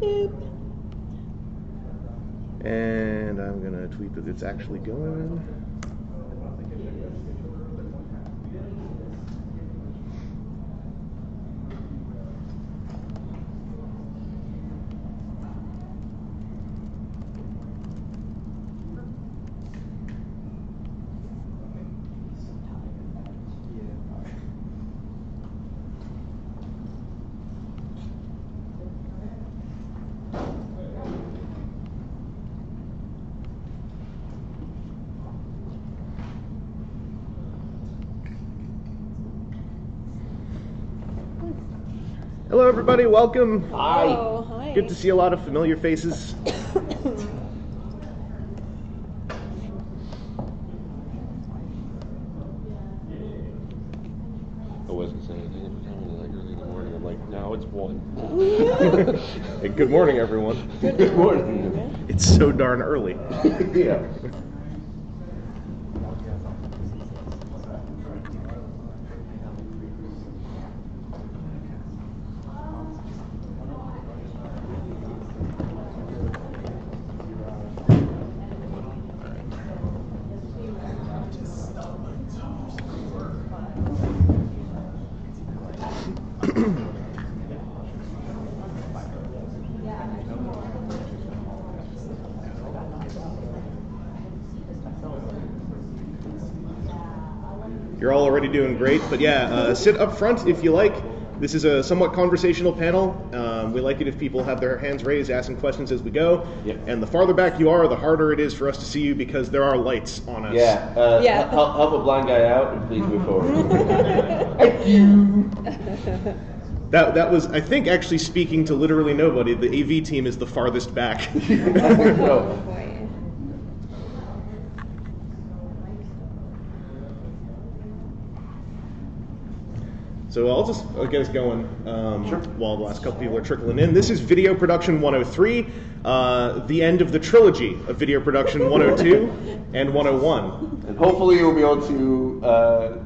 Boop. And I'm gonna tweet that it's actually going. Hello, everybody. Welcome. Hi. Oh, hi. Good to see a lot of familiar faces. I wasn't saying anything at the time, like early in the morning. I'm like, now it's 1. Hey, good morning, everyone. Good morning. It's so darn early. Yeah. You're all already doing great, but yeah, sit up front if you like. This is a somewhat conversational panel. We like it if people have their hands raised, asking questions as we go. Yep. And the farther back you are, the harder it is for us to see you because there are lights on us. Yeah. Yeah. Help a blind guy out and please move forward. Thank you. That was, I think, actually speaking to literally nobody. The AV team is the farthest back. Oh, boy. So I'll just get us going Sure. while the last couple people are trickling in. This is Video Production 103, the end of the trilogy of Video Production 102 and 101. And hopefully you'll be able to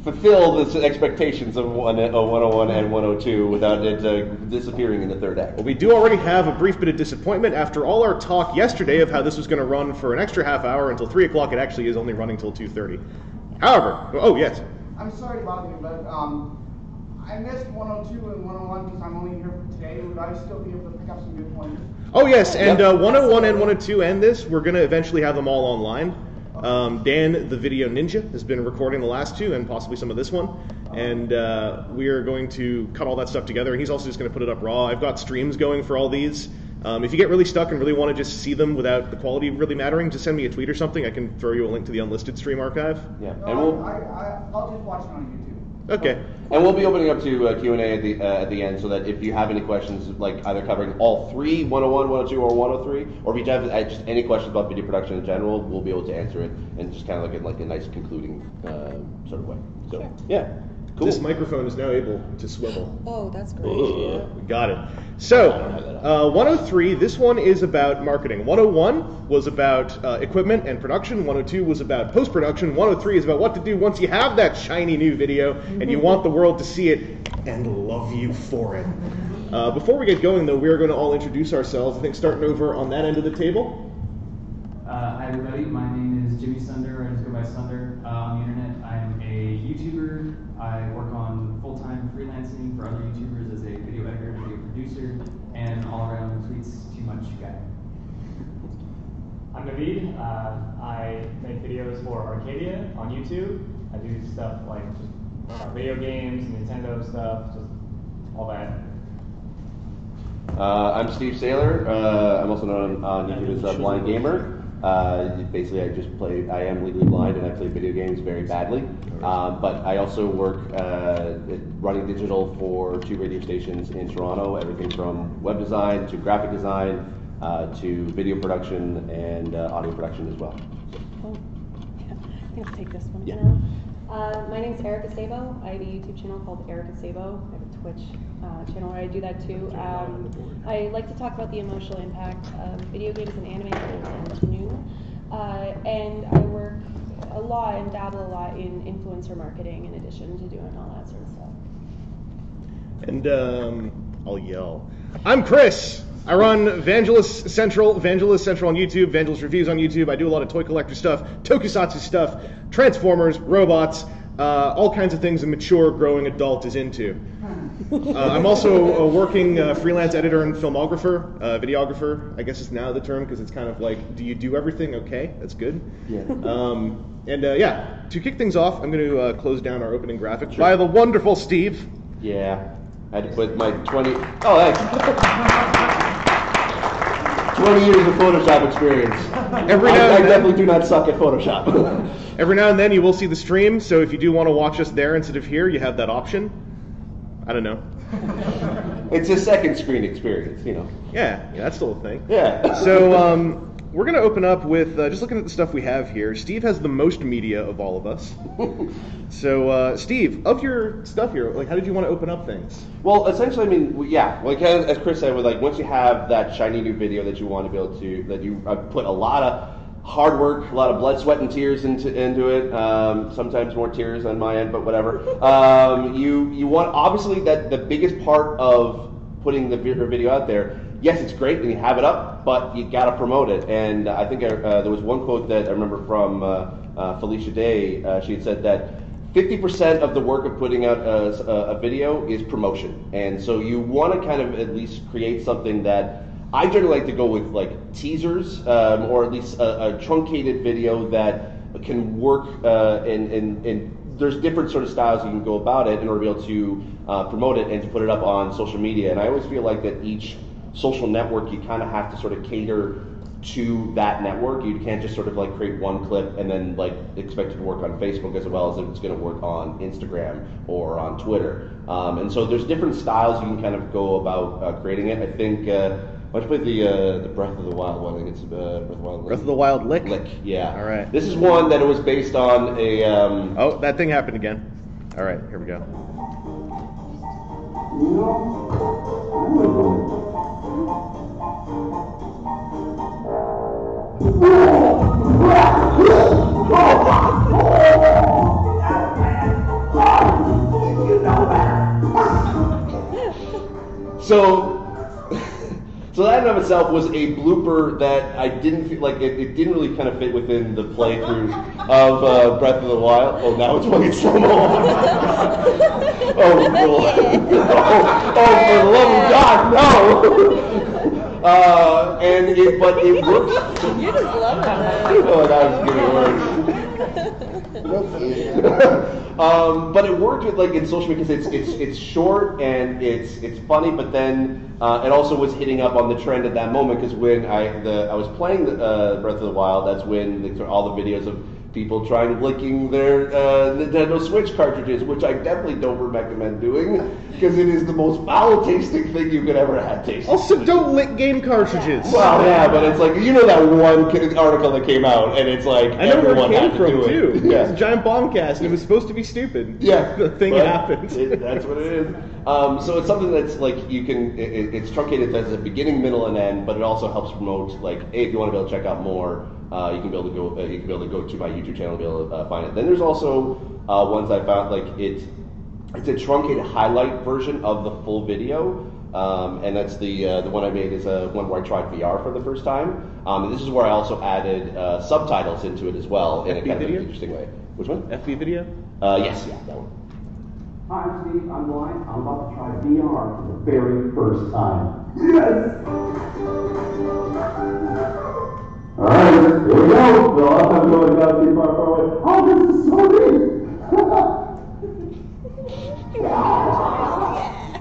fulfill the expectations of 101 and 102 without it disappearing in the third act. Well, we do already have a brief bit of disappointment. After all our talk yesterday of how this was going to run for an extra half hour until 3 o'clock, it actually is only running till 2:30. However, oh yes. I'm sorry to bother you, but I missed 102 and 101 because I'm only here for today. Would I still be able to pick up some good pointers? Oh yes, and Yep. 101 and 102 and this, we're going to eventually have them all online. Dan, the video ninja, has been recording the last two and possibly some of this one. And we are going to cut all that stuff together. And he's also just going to put it up raw. I've got streams going for all these. If you get really stuck and really want to just see them without the quality really mattering, just send me a tweet or something. I can throw you a link to the unlisted stream archive. Yeah. No, And we'll I'll just watch it on YouTube. Okay. And we'll be opening up to Q&A at the end, so that if you have any questions, like either covering all three, 101, 102, or 103, or if you have just any questions about video production in general, we'll be able to answer it and just kind of like a nice concluding sort of way. So Sure. yeah, cool. This microphone is now able to swivel. Oh, that's great. Ugh. We got it. So, 103, this one is about marketing. 101 was about equipment and production. 102 was about post-production. 103 is about what to do once you have that shiny new video and you want the world to see it and love you for it. Before we get going, though, we are going to all introduce ourselves. I think starting over on that end of the table. Hi everybody, my name is Jimmy Sunder. I just go by Sunder on the internet. I'm a YouTuber. I work on full-time freelancing for other YouTubers as a video editor, video producer, and all-around tweets too much guy. I'm Naveed. I make videos for Arcadia on YouTube. I do stuff like just video games, Nintendo stuff, just all that. I'm Steve Saylor. I'm also known on YouTube as Blind Gamer. Basically, I am legally blind and I play video games very badly. But I also work running digital for 2 radio stations in Toronto, everything from web design to graphic design to video production and audio production as well. Oh, yeah. I think I'll take this one Yeah. for now. My name's Erica Sabo. I have a YouTube channel called Erica Sabo. I have a Twitch channel where I do that too. I like to talk about the emotional impact of video games and anime and new. And I work a lot and dabble a lot in influencer marketing in addition to doing all that sort of stuff. And I'll yell. I'm Chris. I run Vangelist Central on YouTube, Vangelist Reviews on YouTube. I do a lot of toy collector stuff, tokusatsu stuff, Transformers, robots, all kinds of things a mature, growing adult is into. I'm also a working freelance editor and filmographer, videographer, I guess is now the term, because it's kind of like, do you do everything? Okay, that's good. Yeah. Yeah, to kick things off, I'm going to close down our opening graphic by the wonderful Steve. Yeah. I had to put my 20... Oh, thanks. 20 years of Photoshop experience. I definitely do not suck at Photoshop. Every now and then you will see the stream, so if you do want to watch us there instead of here, you have that option. I don't know. It's a second screen experience, you know. Yeah, that's still a thing. Yeah. So, we're going to open up with, just looking at the stuff we have here, Steve has the most media of all of us. So, Steve, of your stuff here, like, how did you want to open up things? Well, essentially, I mean, yeah, like as Chris said, with like once you have that shiny new video that you want to be able to, that you put a lot of hard work, a lot of blood, sweat, and tears into it. Sometimes more tears on my end, but whatever. You want, obviously, that the biggest part of putting the video out there. Yes, it's great and you have it up, but you gotta promote it. And I think there was one quote that I remember from Felicia Day. She had said that 50% of the work of putting out a video is promotion. And so you want to kind of at least create something that I generally like to go with, like teasers, or at least a truncated video that can work. And there's different sort of styles you can go about it in order to be able to promote it and to put it up on social media. And I always feel like that each social network, you kind of have to sort of cater to that network. You can't just sort of like create one clip and then like expect it to work on Facebook as well as if it's going to work on Instagram or on Twitter. And so there's different styles you can kind of go about creating it. I think, why don't you play the Breath of the Wild one? I think it's Breath of the Wild Lick? Lick, yeah. All right. This is one that it was based on a... Oh, that thing happened again. All right, here we go. So that in of itself was a blooper that I didn't feel like it didn't really kind of fit within the playthrough of Breath of the Wild. Oh, now it's playing slow-mo. Oh, for the love of God, no! But it worked. You're just loving that. Oh, that was giving words. But it worked with like in social media because it's short and it's funny, but then it also was hitting up on the trend at that moment because when I was playing Breath of the Wild, that's when all the videos of people licking their Nintendo Switch cartridges, which I definitely don't recommend doing because it is the most foul-tasting thing you could ever have tasted. Also, don't lick game cartridges. Well, yeah, but it's like, you know that one article that came out, and it's like I know where it came from, do too. It. Yeah. Yeah. It was a giant bombcast, and it was supposed to be stupid. Yeah. The thing happened. That's what it is. So it's something that's like, you can, it's truncated as a beginning, middle, and end, but it also helps promote, like, hey, if you want to be able to check out more, you can be able to go. You can be able to go to my YouTube channel and be able to find it. Then there's also ones I found like it's a truncated highlight version of the full video, and that's the one I made is one where I tried VR for the first time. And this is where I also added subtitles into it as well in a kind of an interesting way. Which one? FB video? Yes, yeah, that one. Hi, I'm Steve. I'm blind. I'm about to try VR for the very first time. Yes! Alright, here we go. Well, I'm going down too far away. Oh, this is so neat!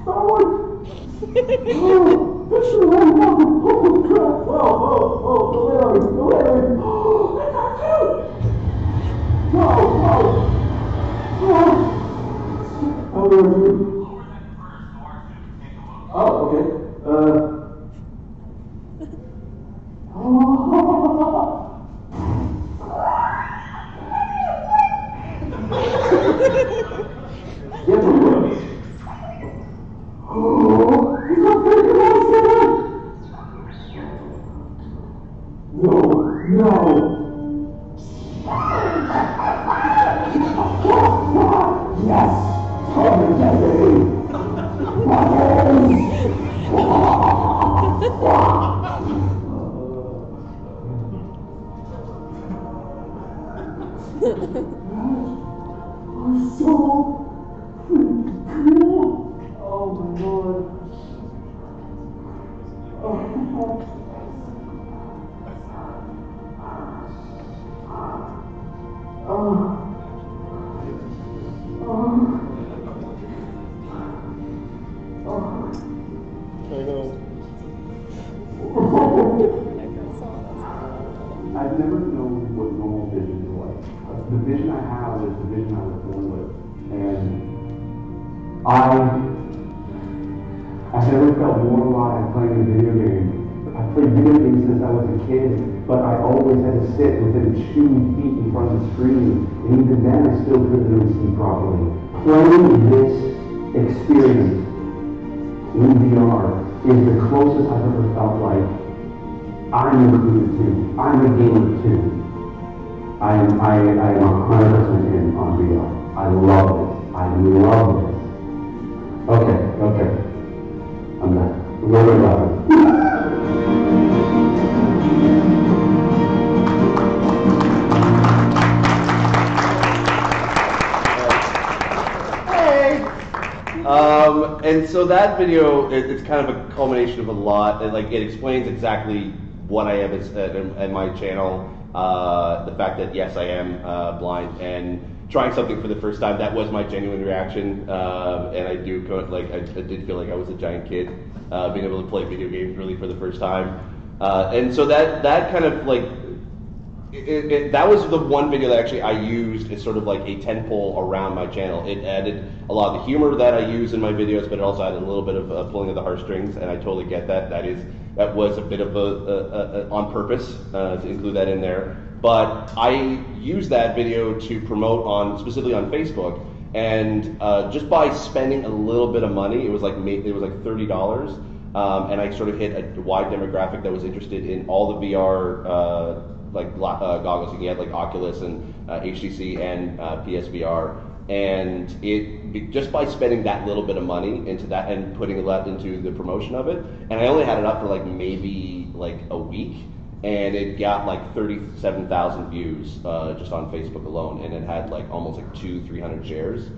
Forward! Oh, this is really fun. Holy crap! Whoa, the Larry! Oh, that's not cute! Whoa! How do I do? Oh, okay. Yes! so freaking cool. Oh my lord. I've never known what normal vision is like. The vision I have is the vision I was born with. And I've never felt more alive playing a video game. I've played video games since I was a kid, but I always had to sit within 2 feet in front of the screen, and even then I still couldn't really see properly. Playing this experience in VR is the closest I've ever felt like I'm included too. I'm a gamer too. I am 100% in on VR. I love it. I love it. Okay. I'm done. We're going to And so that video, it's kind of a culmination of a lot. It explains exactly what I am in my channel. The fact that yes, I am blind and trying something for the first time. That was my genuine reaction, and I did feel like I was a giant kid, being able to play video games really for the first time. And so that kind of that was the one video that actually I used as sort of like a tentpole around my channel. It added a lot of the humor that I use in my videos, but it also added a little bit of pulling of the heartstrings, and I totally get that. That was a bit of a on purpose to include that in there. But I used that video to promote specifically on Facebook, and just by spending a little bit of money, it was like $30, and I sort of hit a wide demographic that was interested in all the VR goggles you can get, like Oculus and HTC and PSVR, and just by spending that little bit of money into that and putting it into the promotion of it, and I only had it up for maybe a week, and it got 37,000 views just on Facebook alone, and it had almost 200-300 shares.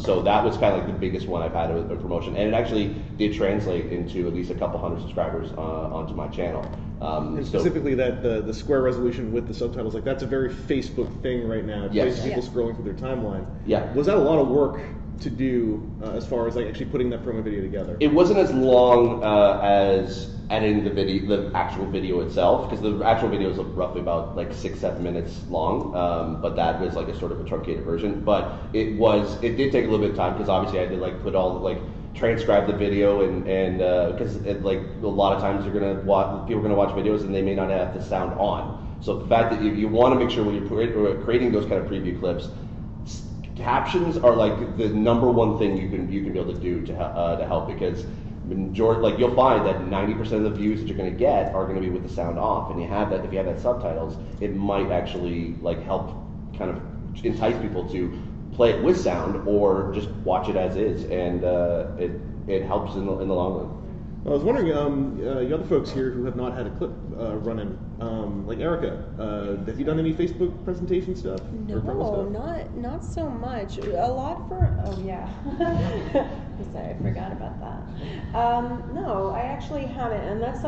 So that was kind of the biggest one I've had with a promotion, and it actually did translate into at least a couple hundred subscribers onto my channel. And specifically the square resolution with the subtitles, that's a very Facebook thing right now. Yes. People scrolling through their timeline. Yeah. Was that a lot of work to do as far as actually putting that promo video together? It wasn't as long as editing the actual video itself, because the actual video is roughly about 6-7 minutes long, but that was a sort of a truncated version. But it did take a little bit of time, because obviously I had to put all the transcribe the video, and because a lot of times people are gonna watch videos and they may not have the sound on. So the fact that you want to make sure when you're creating those kind of preview clips, captions are the number one thing you can be able to do to help, because you'll find that 90% of the views that you're going to get are going to be with the sound off, and if you have that subtitles, it might actually help kind of entice people to play it with sound or just watch it as is, and it helps in the long run. I was wondering, you other folks here who have not had a clip running, like Erica, have you done any Facebook presentation stuff? No, or promo stuff? not so much. A lot oh yeah. I'm sorry, I forgot about that. No, I actually haven't, and that's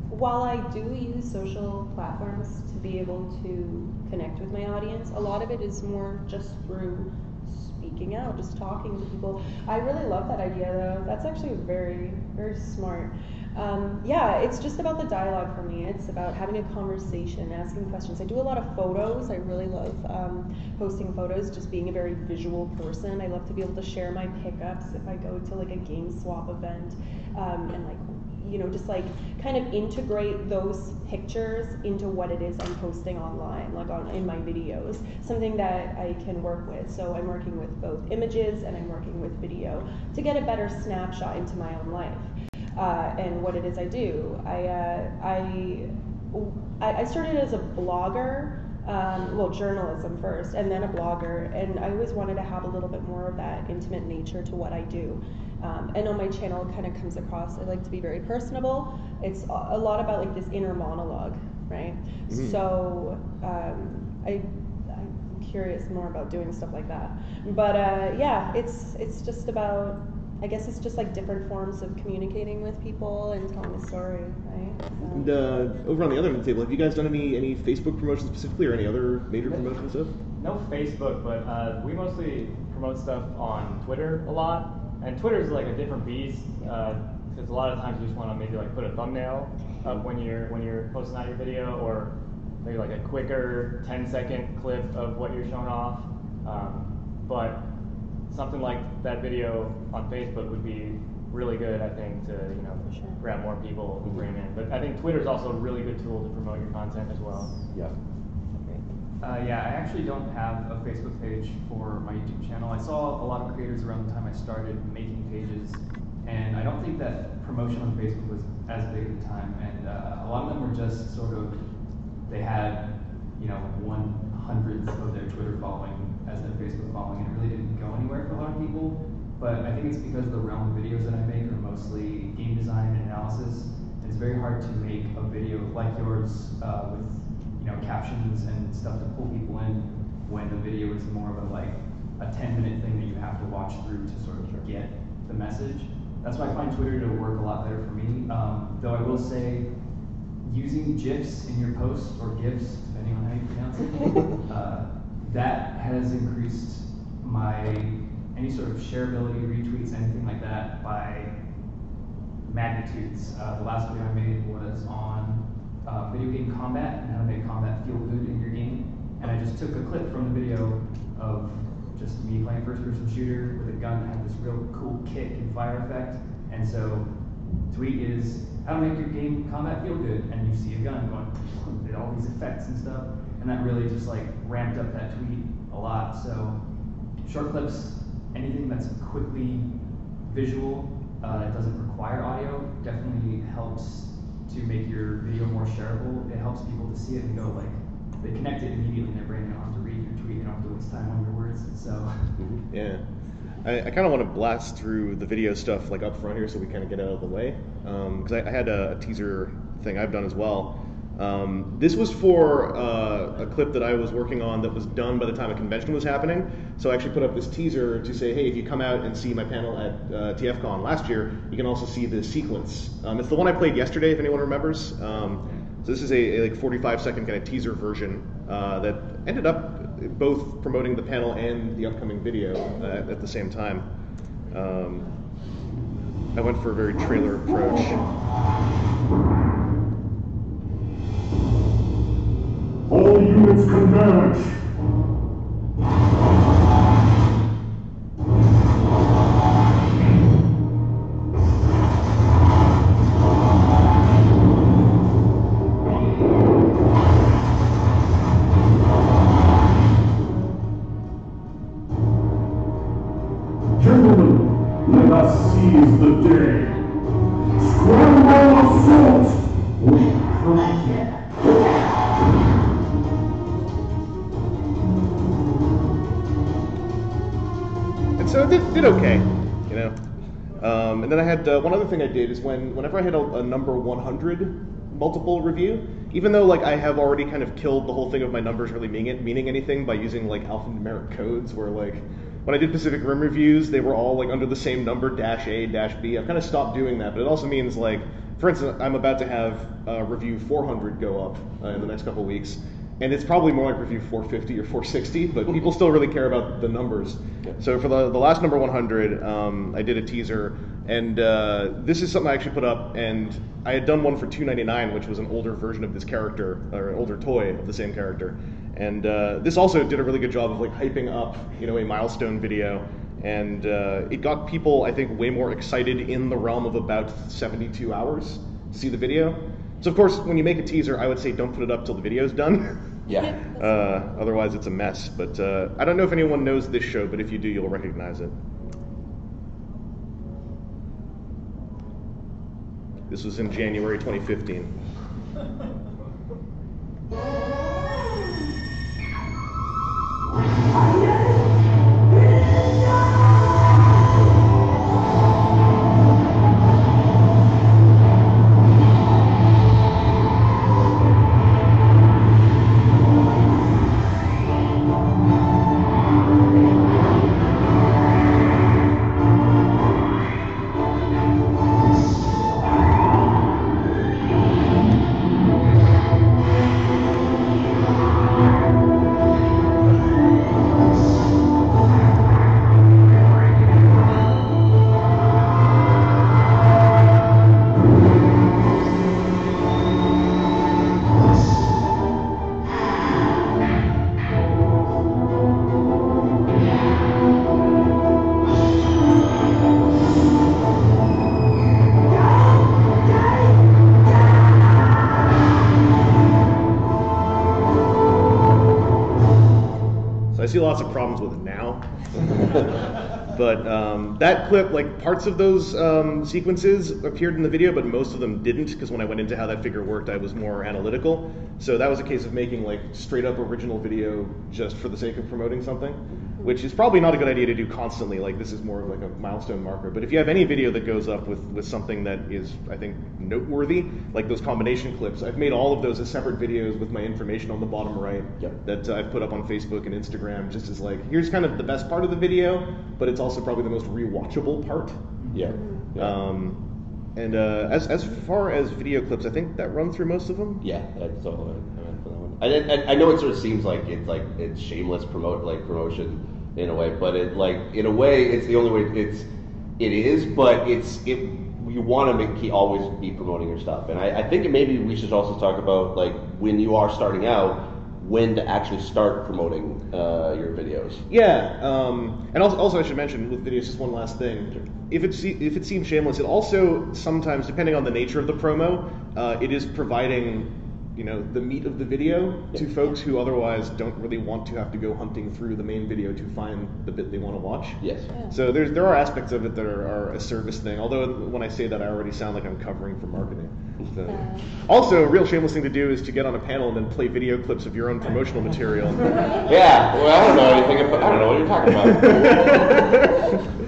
while I do use social platforms to be able to connect with my audience, a lot of it is more just through speaking out, just talking to people. I really love that idea though. That's actually very, very smart. Yeah, it's just about the dialogue for me. It's about having a conversation, asking questions. I do a lot of photos. I really love posting photos, just being a very visual person. I love to be able to share my pickups if I go to a game swap event, and just kind of integrate those pictures into what it is I'm posting online, in my videos, something that I can work with. So I'm working with both images and I'm working with video to get a better snapshot into my own life. And what it is I do. I started as a blogger, journalism first, and then a blogger, and I always wanted to have a little bit more of that intimate nature to what I do. And on my channel, it kind of comes across, I like to be very personable. It's a lot about this inner monologue, right? Mm-hmm. So curious more about doing stuff like that. But yeah, it's just about, I guess it's just like different forms of communicating with people and telling a story, right? So. And over on the other end of the table, have you guys done any Facebook promotions specifically, or any other major promotion stuff? No Facebook, but we mostly promote stuff on Twitter a lot. And Twitter is like a different beast, because a lot of times you just want to maybe like put a thumbnail up when you're posting out your video, or maybe like a quicker 10-second clip of what you're showing off. But something like that video on Facebook would be really good, I think, to grab more people and bring them in. But I think Twitter is also a really good tool to promote your content as well. Yeah. Yeah, I actually don't have a Facebook page for my YouTube channel. I saw a lot of creators around the time I started making pages, and I don't think that promotion on Facebook was as big at the time. And a lot of them were just sort of, they had 1/100th of their Twitter following as their Facebook following, and it really didn't go anywhere for a lot of people. But I think it's because the realm of videos that I make are mostly game design and analysis. And it's very hard to make a video like yours with captions and stuff to pull people in when the video is more of a 10-minute thing that you have to watch through to sort of get the message. That's why I find Twitter to work a lot better for me. Though I will say, using GIFs in your posts, or GIFs, depending on how you pronounce it, that has increased any sort of shareability, retweets, anything like that by magnitudes. The last video I made was on video game combat and how to make combat feel good in your game. And I just took a clip from the video of just me playing first-person shooter with a gun that had this real cool kick and fire effect. And so, tweet is how to make your game combat feel good, and you see a gun going with all these effects and stuff, and that really just like ramped up that tweet a lot. So, short clips, anything that's quickly visual, it doesn't require audio, definitely helps to make your video more shareable. It helps people to see it and go they connect it immediately in their brain. They don't have to read your tweet, they don't have to waste time on your words. So yeah, I kind of want to blast through the video stuff up front here so we kind of get out of the way, because I had a teaser thing I've done as well. This was for a clip that I was working on that was done by the time a convention was happening. So I actually put up this teaser to say, hey, if you come out and see my panel at TFCon last year, you can also see the sequence. It's the one I played yesterday, if anyone remembers. So this is a 45-second kind of teaser version that ended up both promoting the panel and the upcoming video at the same time. I went for a very trailer approach. All units converge! Gentlemen, let us seize the day. Scramble assault! We come here. So it did okay, and then I had one other thing I did is whenever I had a number 100 multiple review, even though I have already kind of killed the whole thing of my numbers really meaning anything by using alphanumeric codes, where when I did Pacific Rim reviews, they were all under the same number, -A, -B. I've kind of stopped doing that, but it also means for instance, I'm about to have review 400 go up in the next couple weeks. And it's probably more like review 450 or 460, but people still really care about the numbers. So for the last number 100, I did a teaser, and this is something I actually put up, and I had done one for $2.99, which was an older version of this character, or an older toy of the same character. And this also did a really good job of hyping up, a milestone video, and it got people, I think, way more excited in the realm of about 72 hours to see the video. So of course, when you make a teaser, I would say don't put it up till the video's done. Yeah. Otherwise, it's a mess. But I don't know if anyone knows this show, but if you do, you'll recognize it. This was in January 2015. lots of problems with it now. But that clip, like parts of those sequences appeared in the video, but most of them didn't, because when I went into how that figure worked, I was more analytical. So that was a case of making like straight up original video just for the sake of promoting something, which is probably not a good idea to do constantly. Like this is more of like a milestone marker. But if you have any video that goes up with something that is, I think, noteworthy, like those combination clips, I've made all of those as separate videos with my information on the bottom right that I've put up on Facebook and Instagram, just as like, here's kind of the best part of the video, but it's also probably the most rewatchable part. And as far as video clips, I think that run through most of them. Yeah, that's all I meant for that one. I know it sort of seems like it's shameless promotion in a way, but it in a way it's the only way it is, but you want to always be promoting your stuff, and I think maybe we should also talk about like when you are starting out, when to actually start promoting your videos. Yeah, and also I should mention with videos, just one last thing. If it seems shameless, it also sometimes, depending on the nature of the promo, it is providing, you know, the meat of the video to folks who otherwise don't really want to have to go hunting through the main video to find the bit they want to watch. Yes. Yeah. So there are aspects of it that are a service thing, although when I say that I already sound like I'm covering for marketing. So. Also, a real shameless thing to do is to get on a panel and then play video clips of your own promotional material. Yeah, well, I don't know anything about, I don't know what you're talking about.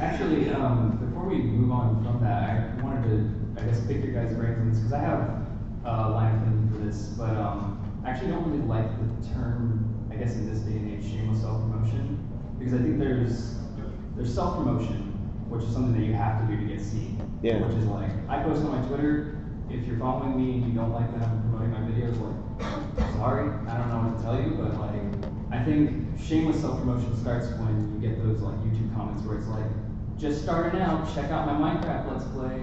Actually, before we move on from that, I wanted to, I guess, pick your guys' brains on this, because I have a line of thinking for this, but I actually don't really like the term, I guess in this day and age, shameless self-promotion, because I think there's self-promotion, which is something that you have to do to get seen. Yeah. Which is like, I post on my Twitter, if you're following me and you don't like that I'm promoting my videos, like, sorry, I don't know what to tell you, but like, I think shameless self-promotion starts when you get those like YouTube comments where it's like, just starting out, check out my Minecraft Let's Play,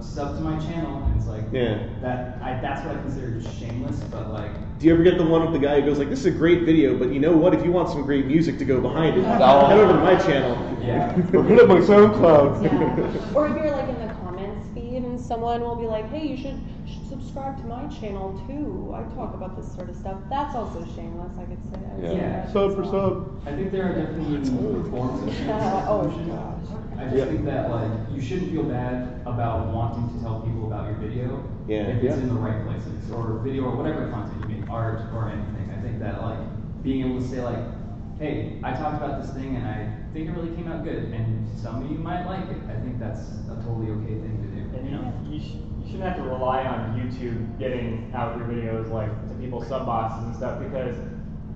sub to my channel, and it's like, that's what I consider shameless, but like. Do you ever get the one with the guy who goes like, this is a great video, but you know what, if you want some great music to go behind it, head over to my channel. Yeah. Or put it on my SoundCloud. Yeah. Or if you're like in the comments feed and someone will be like, hey, you should subscribe to my channel too. I talk about this sort of stuff. That's also shameless, I could say. I would say that Sub as for well. sub. I think there are definitely forms of shameless self-promotion. I just think that like you shouldn't feel bad about wanting to tell people about your video if it's in the right places, or video or whatever content you make, art or anything. I think that like being able to say like, hey, I talked about this thing and I think it really came out good, and some of you might like it. I think that's a totally okay thing to do. And you shouldn't have to rely on YouTube getting out your videos like to people's sub boxes and stuff, because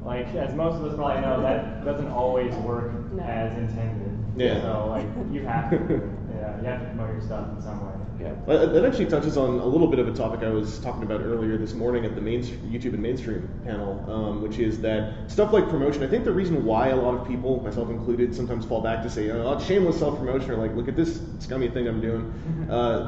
like as most of us probably know, that doesn't always work as intended. Yeah. So like you have to promote your stuff in some way. Yeah. That actually touches on a little bit of a topic I was talking about earlier this morning at the YouTube and Mainstream panel, which is that stuff like promotion. I think the reason why a lot of people, myself included, sometimes fall back to say, oh, it's shameless self-promotion, or like, look at this scummy thing I'm doing.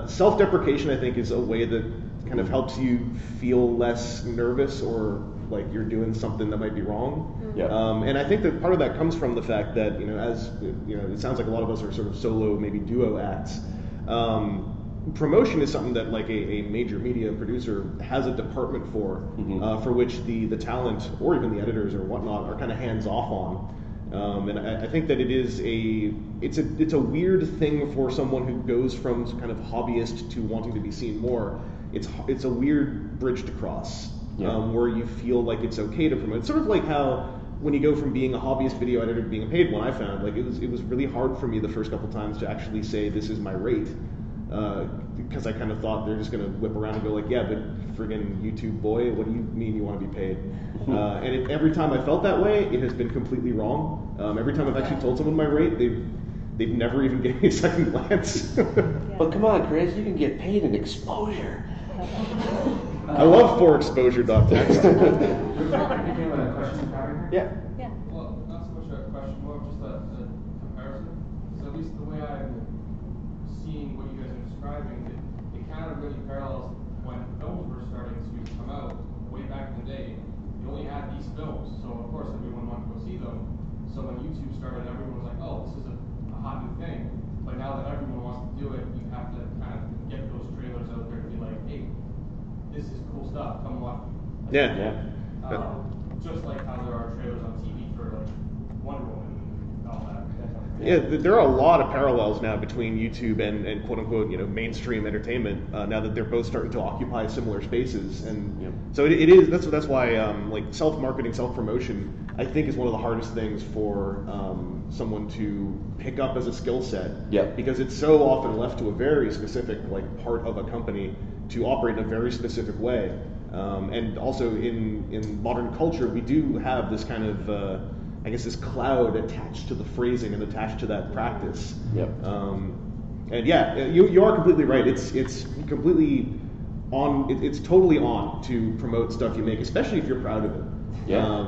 Self-deprecation, I think, is a way that kind of helps you feel less nervous or like you're doing something that might be wrong. And I think that part of that comes from the fact that, as it sounds like a lot of us are sort of solo, maybe duo acts. Promotion is something that like a major media producer has a department for which the talent or even the editors or whatnot are kind of hands off on. And I think that it's a weird thing for someone who goes from kind of hobbyist to wanting to be seen more. It's a weird bridge to cross. Where you feel like it's okay to promote. It's sort of like how when you go from being a hobbyist video editor to being a paid one, I found like it was really hard for me the first couple times to actually say this is my rate, because I kind of thought they're just going to whip around and go like, yeah, but friggin' YouTube boy, what do you mean you want to be paid? And every time I felt that way, it has been completely wrong. Every time I've actually told someone my rate, they've never even given me a second glance. But come on, Chris, you can get paid in exposure. I love for exposure.txt. Yeah. Well, not so much a question, more of just a comparison. Because at least the way I'm seeing what you guys are describing, it kind of really parallels when films were starting to come out way back in the day. You only had these films, so of course everyone wanted to go see them. So when YouTube started, everyone was like, oh, this is a hot new thing. But now that everyone wants to do it, you have to kind of get those trailers out there to be like, hey, this is cool stuff, come watch. Yeah. Just like how there are trailers on TV for like Wonder Woman and all that. Yeah, there are a lot of parallels now between YouTube and quote unquote, mainstream entertainment. Now that they're both starting to occupy similar spaces, and so it is. That's why like self-marketing, self-promotion, I think is one of the hardest things for someone to pick up as a skill set. Yeah. Because it's so often left to a very specific part of a company to operate in a very specific way. And also in modern culture, we do have this kind of I guess this cloud attached to the phrasing and attached to that practice. Yep. And yeah, you are completely right. It's completely on. It's totally on to promote stuff you make, especially if you're proud of it. Yeah.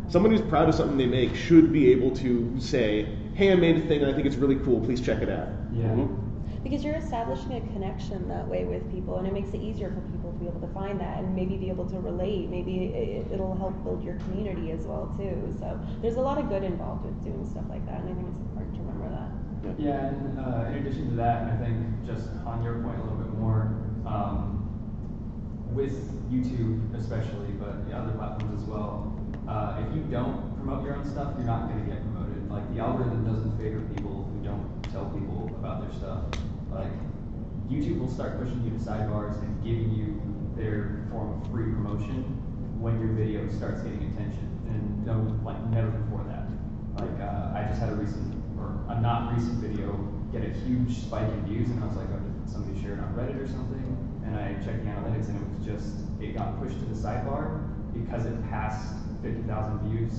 Someone who's proud of something they make should be able to say, "Hey, I made a thing and I think it's really cool. Please check it out." Yeah. Mm-hmm. Because you're establishing a connection that way with people, and it makes it easier for people to be able to find that and maybe be able to relate. Maybe it'll help build your community as well too. So there's a lot of good involved with doing stuff like that, and I think it's important to remember that. Yeah, and in addition to that, I think just on your point a little bit more, with YouTube especially, but the other platforms as well, if you don't promote your own stuff, you're not going to get promoted. Like, the algorithm doesn't favor people who don't tell people about their stuff. Like, YouTube will start pushing you to sidebars and giving you their form of free promotion when your video starts getting attention, and never before that. Like, I just had a not recent video get a huge spike in views, and I was like, oh, did somebody share it on Reddit or something? And I checked the analytics, and it got pushed to the sidebar because it passed 50,000 views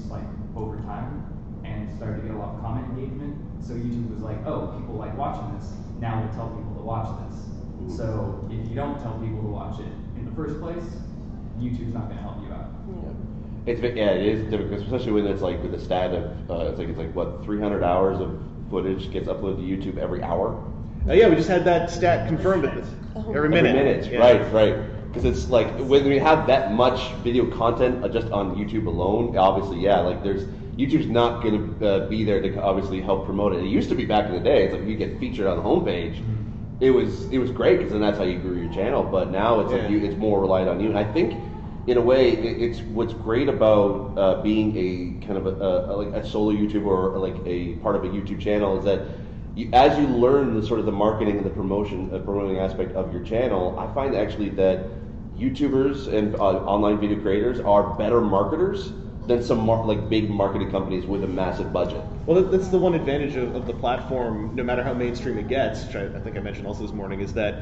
over time and started to get a lot of comment engagement. So YouTube was like, oh, people like watching this. Now we'll tell people to watch this. So if you don't tell people to watch it in the first place, YouTube's not going to help you out. It is difficult, especially when it's like with the stat of it's like what 300 hours of footage gets uploaded to YouTube every hour. Yeah, we just had that stat confirmed every minute. Every minute, Yeah. right. Because it's like when we have that much video content just on YouTube alone, obviously, YouTube's not going to be there to obviously help promote it. It used to be back in the day. It's like you get featured on the homepage. It was great because then that's how you grew your channel. But now it's it's more reliant on you. And I think in a way, it's what's great about being a kind of a solo YouTuber or like a part of a YouTube channel is that as you learn the marketing and the promoting aspect of your channel, I find actually that YouTubers and online video creators are better marketers than some big marketing companies with a massive budget. Well, that's the one advantage of the platform, no matter how mainstream it gets, which I think I mentioned also this morning, is that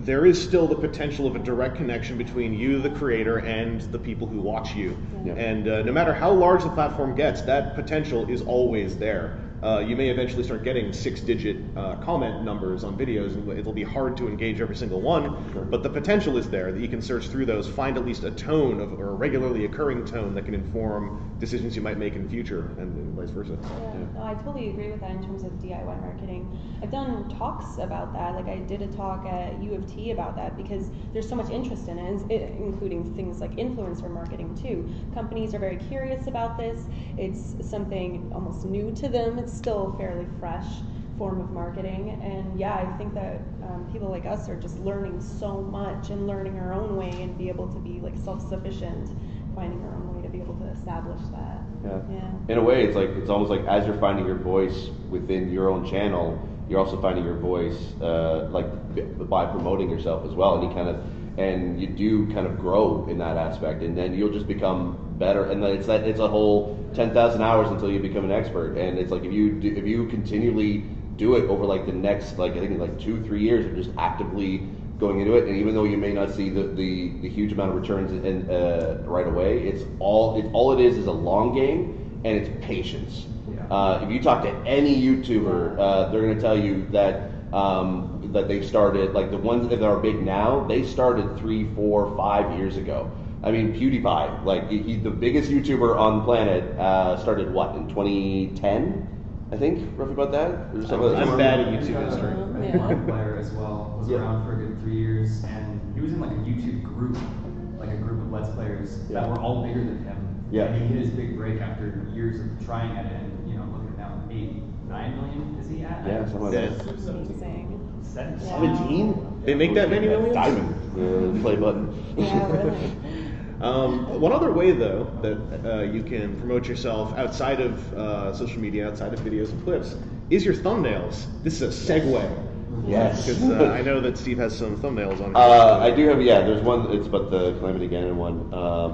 there is still the potential of a direct connection between you, the creator, and the people who watch you. Yeah. And no matter how large the platform gets, that potential is always there. You may eventually start getting 6-digit comment numbers on videos, and it'll be hard to engage every single one, but the potential is there that you can search through those, find at least a tone or a regularly occurring tone that can inform decisions you might make in the future, and vice versa. Yeah, no, I totally agree with that in terms of DIY marketing. I've done talks about that. Like, I did a talk at U of T about that because there's so much interest in it, including things like influencer marketing too. Companies are very curious about this. It's something almost new to them. It's still a fairly fresh form of marketing, and yeah, I think that people like us are just learning so much and learning our own way and be able to be self-sufficient, finding our own way to be able to establish that. Yeah. In a way, it's almost like as you're finding your voice within your own channel, you're also finding your voice by promoting yourself as well, and you do kind of grow in that aspect, and then you'll just become better. And then it's a whole 10,000 hours until you become an expert. And it's like if you continually do it over the next I think 2-3 years of just actively going into it, and even though you may not see the huge amount of returns right away, it's all it is a long game, and it's patience. If you talk to any YouTuber, they're going to tell you that that they started, the ones that are big now, they started 3, 4, 5 years ago. I mean, PewDiePie, he's the biggest YouTuber on the planet, started in 2010? I think, roughly about that? I'm bad at YouTube history. Markiplier as well was around for a good 3 years, and he was in a YouTube group, a group of Let's Players that were all bigger than him. Yeah. And he hit his big break after years of trying at it, and look at now, 8-9 million is he at? Yeah, something like that. That's amazing. 17? They make that many millions? Diamond, play button. Yeah, really. One other way, though, that you can promote yourself outside of social media, outside of videos and clips, is your thumbnails. This is a segue. Yes. Because I know that Steve has some thumbnails on. I do have, yeah. There's one. It's but the Claim It Again one.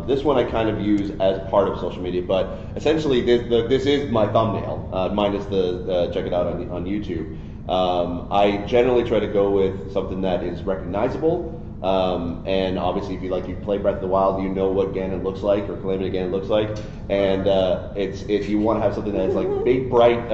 This one I kind of use as part of social media, but essentially this is my thumbnail, minus the check it out on YouTube. I generally try to go with something that is recognizable. And obviously, if you play Breath of the Wild, you know what Ganon looks like, or Claim It Again looks like. And if you want to have something that's like big, bright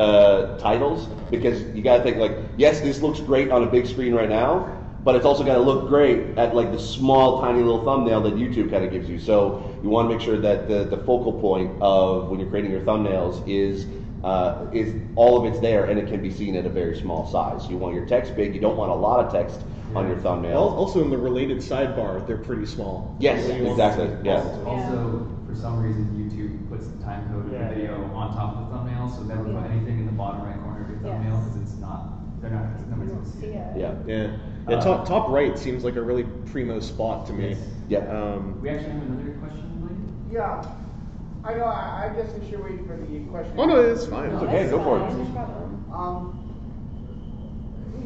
titles, because you got to think like, yes, this looks great on a big screen right now, but it's also got to look great at like the small, tiny little thumbnail that YouTube kind of gives you. So you want to make sure that the focal point of when you're creating your thumbnails is all of it's there, and it can be seen at a very small size. You want your text big. You don't want a lot of text on your thumbnail. Also, in the related sidebar, they're pretty small. Yes, exactly. Yeah. Also, for some reason, YouTube puts the time code of the video on top of the thumbnail, so never put anything in the bottom right corner of your thumbnail because it's not. They're not. Nobody's going to see it. Yeah. Top right seems like a really primo spot to me. Yes. Yeah. We actually have another question, Blake. Yeah. I know, I guess I should wait for the question. Oh no, it's fine. It's okay. Go for it.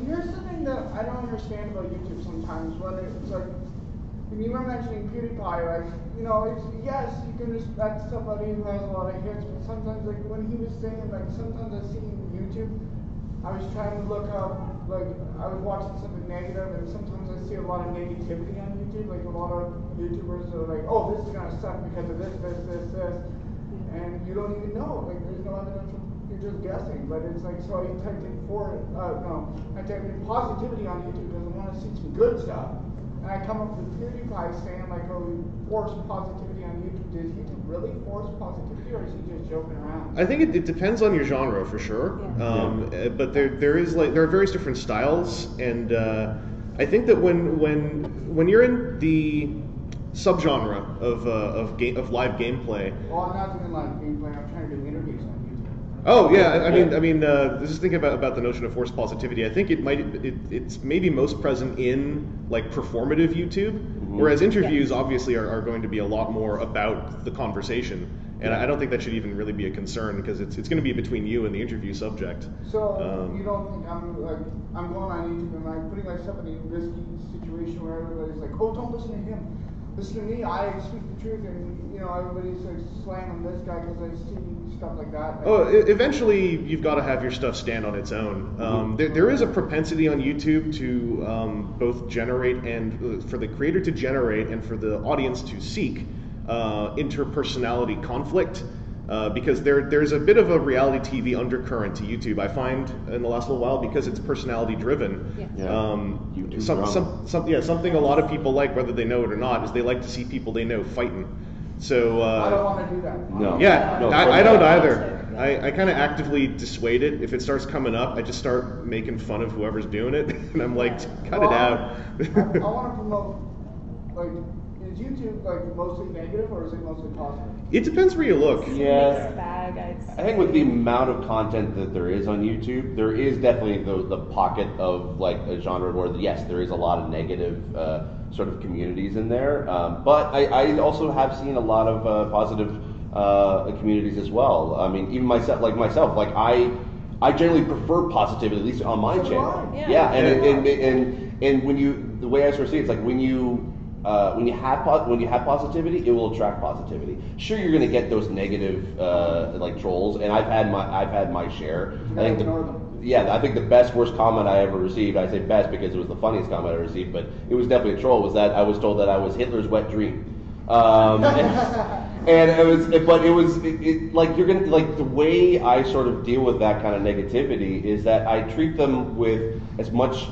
Here's the thing that I don't understand about YouTube sometimes. Whether it's like, when you were mentioning PewDiePie, like, yes, you can respect somebody who has a lot of hits, but sometimes, like, when he was saying, like, sometimes I see YouTube, I was trying to look up, like, I was watching something negative, and sometimes I see a lot of negativity on YouTube, like, a lot of YouTubers are like, oh, this is gonna suck because of this, and you don't even know, like, there's no evidence, you're just guessing, but it's like, so I typed in I typed in positivity on YouTube because I want to see some good stuff, and I come up with PewDiePie saying, like, oh, you force positivity on YouTube. Does YouTube really force positivity, or is he just joking around? I think it depends on your genre for sure. But there are various different styles, and I think that when you're in the subgenre of live gameplay. Well, I'm not doing live gameplay. I'm trying to do interviews on YouTube. Oh yeah, I mean, just thinking about the notion of forced positivity. I think it's maybe most present in like performative YouTube, whereas interviews obviously are going to be a lot more about the conversation. And I don't think that should even really be a concern because it's going to be between you and the interview subject. So you don't think I'm going on YouTube and I'm putting myself in a risky situation where everybody's like, oh, don't listen to him. Listen to me. I speak the truth, and everybody's like slamming this guy because I see stuff like that. Eventually you've got to have your stuff stand on its own. There is a propensity on YouTube to both generate and for the creator to generate and for the audience to seek interpersonality conflict, because there's a bit of a reality TV undercurrent to YouTube, I find, in the last little while, because it's personality driven. Something a lot of people like, whether they know it or not, is they like to see people they know fighting. So I don't want to do that. No. Yeah, no, I don't either. I kind of actively dissuade it. If it starts coming up, I just start making fun of whoever's doing it, and I'm like, cut it out. I want to promote, like, is YouTube like mostly negative or is it mostly positive? It depends where you look. Yeah. Bag, I think with the amount of content that there is on YouTube, there is definitely the pocket of like a genre where yes, there is a lot of negative sort of communities in there. But I also have seen a lot of positive communities as well. I mean, even myself, I generally prefer positivity, at least on my channel. Yeah. And when the way I sort of see it, it's like when you have positivity, it will attract positivity. Sure, you're going to get those negative like trolls, and I've had my share. I think the best worst comment I ever received, I say best because it was the funniest comment I received, but it was definitely a troll, was that I was told that I was Hitler's wet dream. And the way I sort of deal with that kind of negativity is that I treat them with as much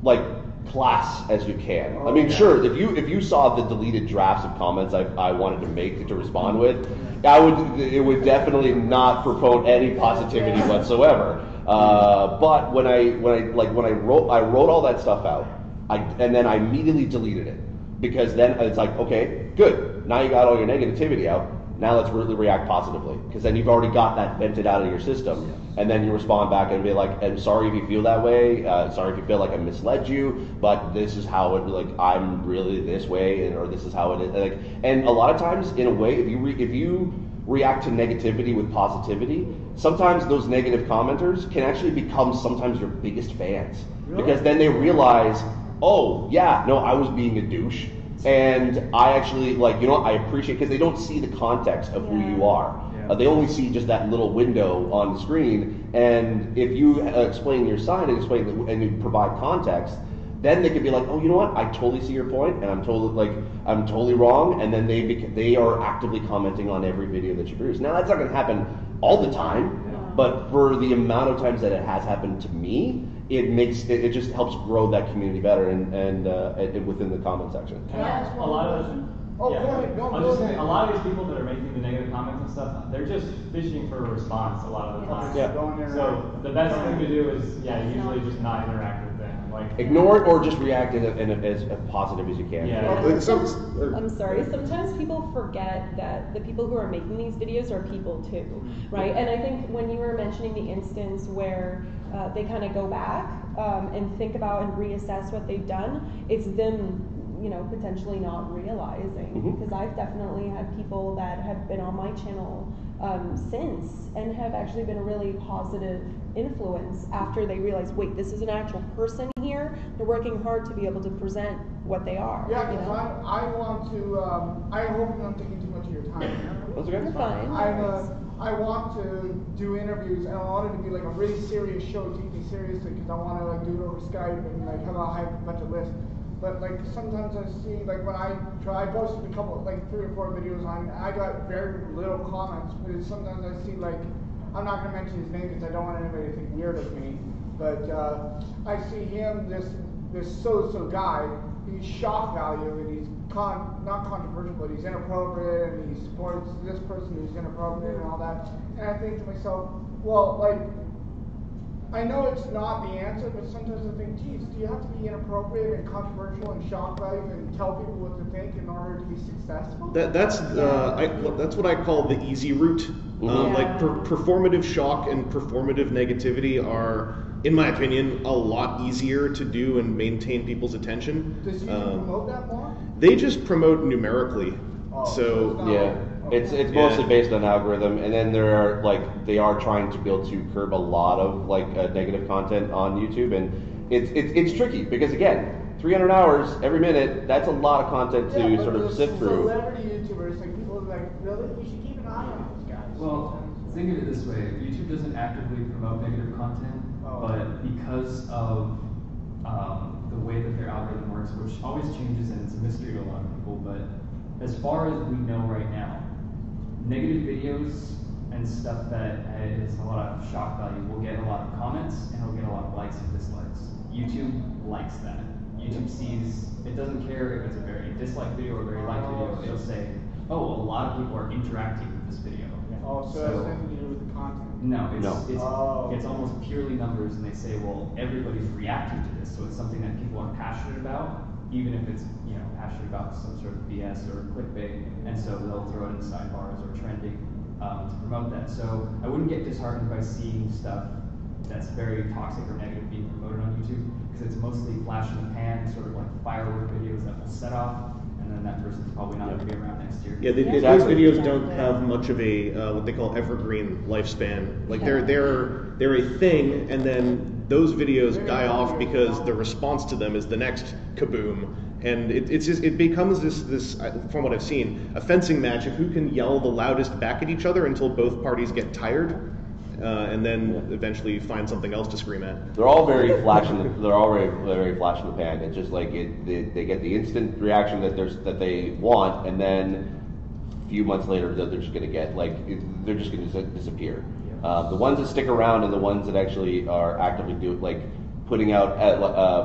like class as you can. I mean, sure, if you saw the deleted drafts of comments I wanted to make to respond with, it would definitely not promote any positivity whatsoever. But when I wrote all that stuff out, and then I immediately deleted it, because then it's like, okay, good, now you got all your negativity out. Now let's really react positively, because then you've already got that vented out of your system, and then you respond back and be like, I'm sorry if you feel that way, sorry if you feel like I misled you, but this is how it, like, I'm really this way, or this is how it is. Like, and a lot of times, in a way, if you react to negativity with positivity, sometimes those negative commenters can actually become sometimes your biggest fans. Really? Because then they realize, oh, yeah, no, I was being a douche. And I actually, like, I appreciate, because they don't see the context of who you are. They only see just that little window on the screen. And if you explain your side and you provide context, then they can be like, oh, you know what? I totally see your point, and I'm totally wrong. And then they are actively commenting on every video that you produce. Now, that's not going to happen all the time, but for the amount of times that it has happened to me, it just helps grow that community better and within the comment section. Can I ask A one lot more of question? Oh, yeah. go ahead. I was just saying, a lot of these people that are making the negative comments and stuff, they're just fishing for a response a lot of the time. Yeah. So the best thing to do is, usually just not interact with them. Like, Ignore it or just react as positive as you can. Yeah. I'm sorry, sometimes people forget that the people who are making these videos are people too, right? And I think when you were mentioning the instance where they kind of go back and think about and reassess what they've done, it's them potentially not realizing, because I've definitely had people that have been on my channel since and have actually been a really positive influence after they realize, wait, this is an actual person here. They're working hard to be able to present what they are. Yeah, because I want to, I hope I'm not taking too much of your time. That's okay. You're fine. I want to do interviews, and I want it to be like a really serious show, take me seriously, because I want to like do it over Skype and like have a bunch of lists. But like sometimes I see, like when I posted a couple, like 3 or 4 videos on, I got very little comments. But sometimes I see, like, I'm not gonna mention his name because I don't want anybody to think weird of me. But I see him, this so guy. He's shock value, and he's not controversial, but he's inappropriate, and he supports this person who's inappropriate and all that. And I think to myself, well, like, I know it's not the answer, but sometimes I think, geez, do you have to be inappropriate and controversial and shock value and tell people what to think in order to be successful? That's what I call the easy route. Like performative shock and performative negativity are, in my opinion, a lot easier to do and maintain people's attention. Does YouTube promote that more? They just promote numerically. It's mostly based on algorithm, and then they are trying to be able to curb a lot of negative content on YouTube, and it's tricky because, again, 300 hours every minute, that's a lot of content to sort of sift through. Celebrity YouTubers, like, people are like, really? We should keep an eye on those guys. Well, think of it this way: YouTube doesn't actively promote negative content, but because of the way that their algorithm works, which always changes and it's a mystery to a lot of people, but as far as we know right now, negative videos and stuff that is a lot of shock value will get a lot of comments and it'll get a lot of likes and dislikes. YouTube likes that. YouTube sees, it doesn't care if it's a very disliked video or a very liked video, it'll say, oh, a lot of people are interacting with this video. Oh, so it has nothing to do with the content? No, it's almost purely numbers, and they say, well, everybody's reacting to this, so it's something that people are passionate about, even if it's passionate about some sort of BS or clickbait, and so they'll throw it in sidebars or trending to promote that. So I wouldn't get disheartened by seeing stuff that's very toxic or negative being promoted on YouTube, because it's mostly flash in the pan, sort of like firework videos that will set off, and then that person's probably not going to be around next year. Yeah, those videos don't have much of a what they call evergreen lifespan. Like they're a thing, and then those videos die off because the response to them is the next kaboom. And it becomes this, from what I've seen, a fencing match of who can yell the loudest back at each other until both parties get tired, and then eventually find something else to scream at. They're all very flash in the pan. It's just like they get the instant reaction that they want, and then a few months later they're just going to get they're just going to disappear. The ones that stick around and the ones that actually are actively putting out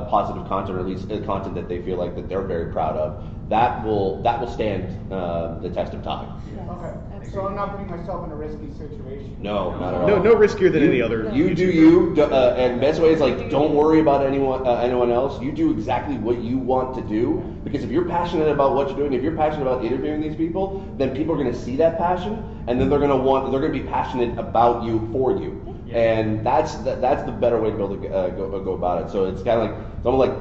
positive content, or at least content that they feel like that they're very proud of, that will stand the test of time. Yes, Okay, absolutely. so I'm not putting myself in a risky situation. No, not at all. No riskier than any other. You do you, and best way is don't worry about anyone else. You do exactly what you want to do, because if you're passionate about what you're doing, if you're passionate about interviewing these people, then people are going to see that passion, and then they're going to be passionate about you for you. Yeah. And that's the better way to be able to go about it. So it's kind of like, it's almost like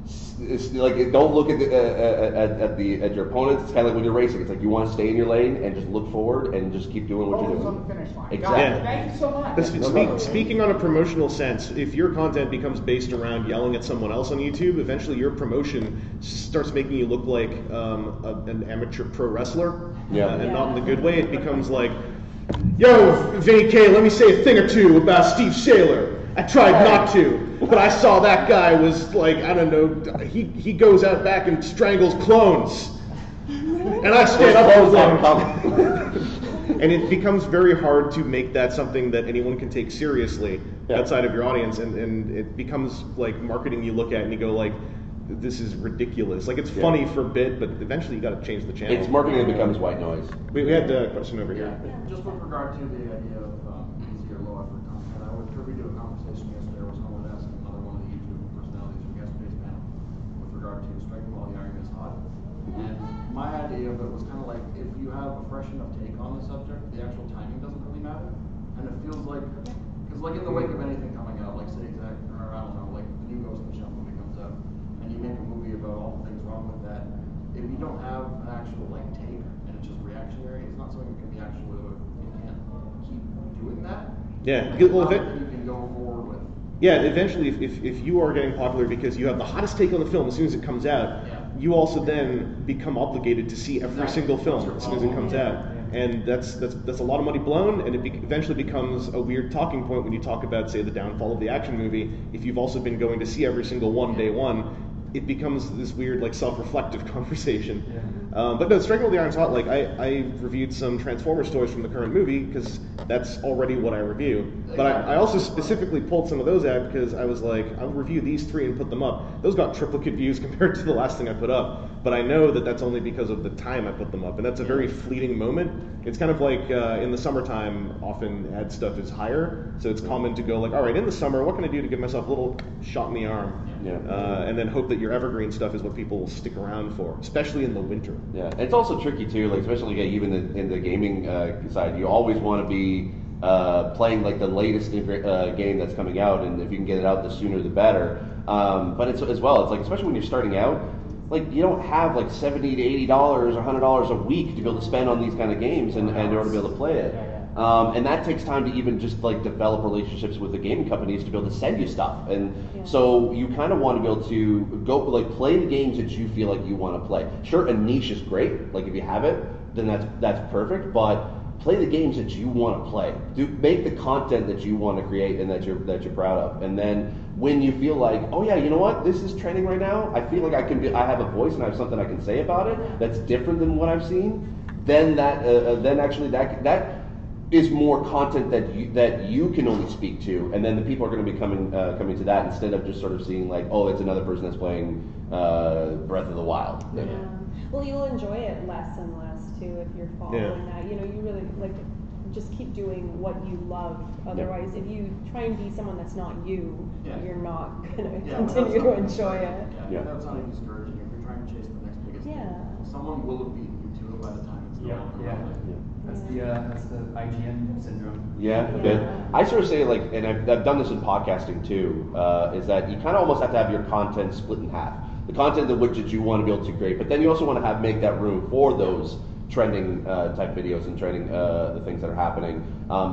it's like don't look at your opponents. It's kind of like when you're racing. It's like you want to stay in your lane and just look forward and just keep doing what you're doing. On the finish line. Exactly. Got it. Thank you so much. Speaking on a promotional sense, if your content becomes based around yelling at someone else on YouTube, eventually your promotion starts making you look like an amateur pro wrestler, and not in the good way. It becomes like, yo, Vinny K, let me say a thing or two about Steve Shaler. I tried not to, but I saw that guy was like, I don't know, he goes out back and strangles clones. And I stand up and and it becomes very hard to make that something that anyone can take seriously outside of your audience, and it becomes like marketing you look at and you go like, this is ridiculous. Like, it's funny for a bit, but eventually you got to change the channel. It's marketing that becomes white noise. We had a question over here. Just with regard to the idea of easier, low effort content, I was privy to a conversation yesterday where someone was asking another one of the YouTube personalities from yesterday's panel with regard to striking while the iron is hot. And my idea of it was kind of like, if you have a fresh enough take on the subject, the actual timing doesn't really matter. And it feels like, because like in the wake of anything coming out, like say or I don't know, like the new Ghost in the Shell movie comes out, and you make a movie about all the things wrong with that, if you don't have an actual like take and it's just reactionary, it's not something you can be actually, you can't keep doing that. Yeah, Well, you can go forward with. Yeah, eventually, if you are getting popular because you have the hottest take on the film as soon as it comes out, you also then become obligated to see every single film as soon as it comes out. And that's a lot of money blown, and it eventually becomes a weird talking point when you talk about, say, the downfall of the action movie. If you've also been going to see every single one day one, it becomes this weird, like, self-reflective conversation. But no, Striking While the Iron's Hot, like, I reviewed some Transformers toys from the current movie, because that's already what I review. But I also specifically pulled some of those out, because I was like, I'll review these 3 and put them up. Those got triplicate views compared to the last thing I put up. But I know that that's only because of the time I put them up, and that's a very fleeting moment. It's kind of like in the summertime, often ad stuff is higher, so it's common to go like, all right, in the summer, what can I do to give myself a little shot in the arm? And then hope that your evergreen stuff is what people will stick around for, especially in the winter. Yeah, it's also tricky too, like especially even in the gaming side, you always want to be playing like the latest game that's coming out, and if you can get it out, the sooner the better. But it's as well, it's like especially when you're starting out, like you don't have like $70 to $80 or $100 a week to be able to spend on these kind of games in order to be able to play it. And that takes time to even just like develop relationships with the gaming companies to be able to send you stuff. And so you kind of want to be able to go like play the games that you feel like you want to play. Sure, a niche is great. Like if you have it, then that's perfect. But play the games that you want to play. Make the content that you want to create and that you're proud of. And then when you feel like, oh yeah, you know what, this is trending right now. I feel like I have a voice and I have something I can say about it that's different than what I've seen. Then that is more content that you can only speak to, and then the people are going to be coming to that instead of just sort of seeing like, oh, it's another person that's playing Breath of the Wild. Yeah. Well, you'll enjoy it less and less too if you're following that. You know, you really like just keep doing what you love. Otherwise, if you try and be someone that's not you, you're not gonna continue to enjoy it. Without sounding discouraging, if you're trying to chase the next biggest thing, someone will have beaten you to it by the time it's done. That's the IGN syndrome. I sort of say like, and I've done this in podcasting too, is that you kind of almost have to have your content split in half. The content of which that you want to be able to create, but then you also want to make that room for those trending type videos and trending the things that are happening,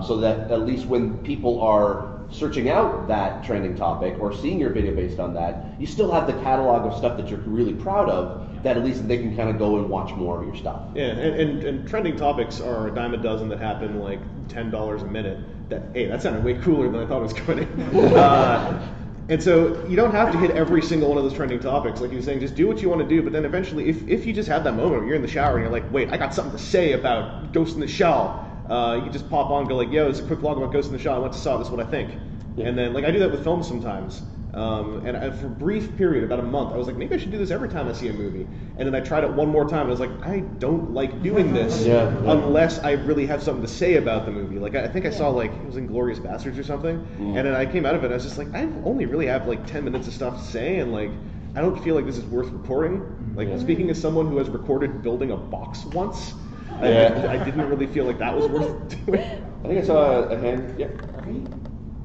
so that at least when people are searching out that trending topic or seeing your video based on that, you still have the catalog of stuff that you're really proud of, that at least they can kind of go and watch more of your stuff. Yeah, and trending topics are a dime a dozen that happen like $10 a minute. That sounded way cooler than I thought it was going to. And so you don't have to hit every single one of those trending topics. Like you were saying, just do what you want to do, but then eventually, if you just have that moment where you're in the shower and you're like, wait, I got something to say about Ghost in the Shell, you can just pop on and go like, yo, this is a quick vlog about Ghost in the Shell, I went to saw it, this is what I think. And then, like, I do that with films sometimes. And for a brief period, about a month, I was like, maybe I should do this every time I see a movie. And then I tried it one more time, and I was like, I don't like doing this unless I really have something to say about the movie. Like, I think I saw, like, it was Inglourious Bastards or something, and then I came out of it, and I was just like, I only really have, like, 10 minutes of stuff to say, and, like, I don't feel like this is worth recording. Like, speaking as someone who has recorded building a box once, I didn't really feel like that was worth doing. I think I saw a hand,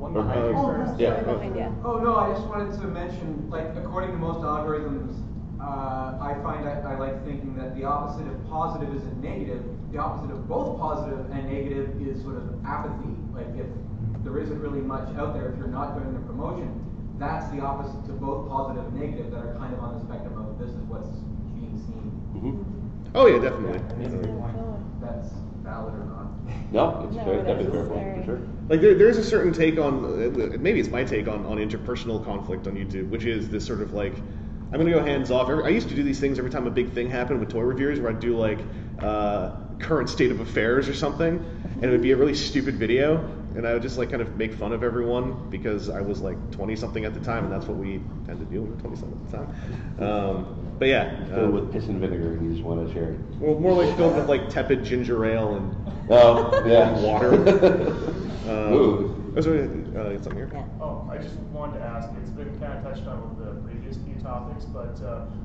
One behind you first. Yeah. Behind you. Oh no, I just wanted to mention, like, according to most algorithms, I find I like thinking that the opposite of positive isn't negative. The opposite of both positive and negative is sort of apathy. Like, if there isn't really much out there, if you're not doing the promotion, that's the opposite to both positive and negative that are kind of on the spectrum of this is what's being seen. Mm-hmm. Oh yeah, definitely. That's valid or not. No, it's No, very, it definitely is fair point, very- for sure. Like there's a certain take on, maybe it's my take on interpersonal conflict on YouTube, which is this sort of like, I'm gonna go hands off. I used to do these things every time a big thing happened with toy reviewers, where I'd do like current state of affairs or something, and it would be a really stupid video, and I would just like kind of make fun of everyone because I was like 20 something at the time, and that's what we tend to do when we're 20 something at the time. But yeah, Filled with piss and vinegar, and you just want to share it. well, more like filled with like tepid ginger ale and Oh, yeah. water. Ooh. Oh, sorry, something here. Oh, I just wanted to ask, it's been kind of touched on with the previous few topics, but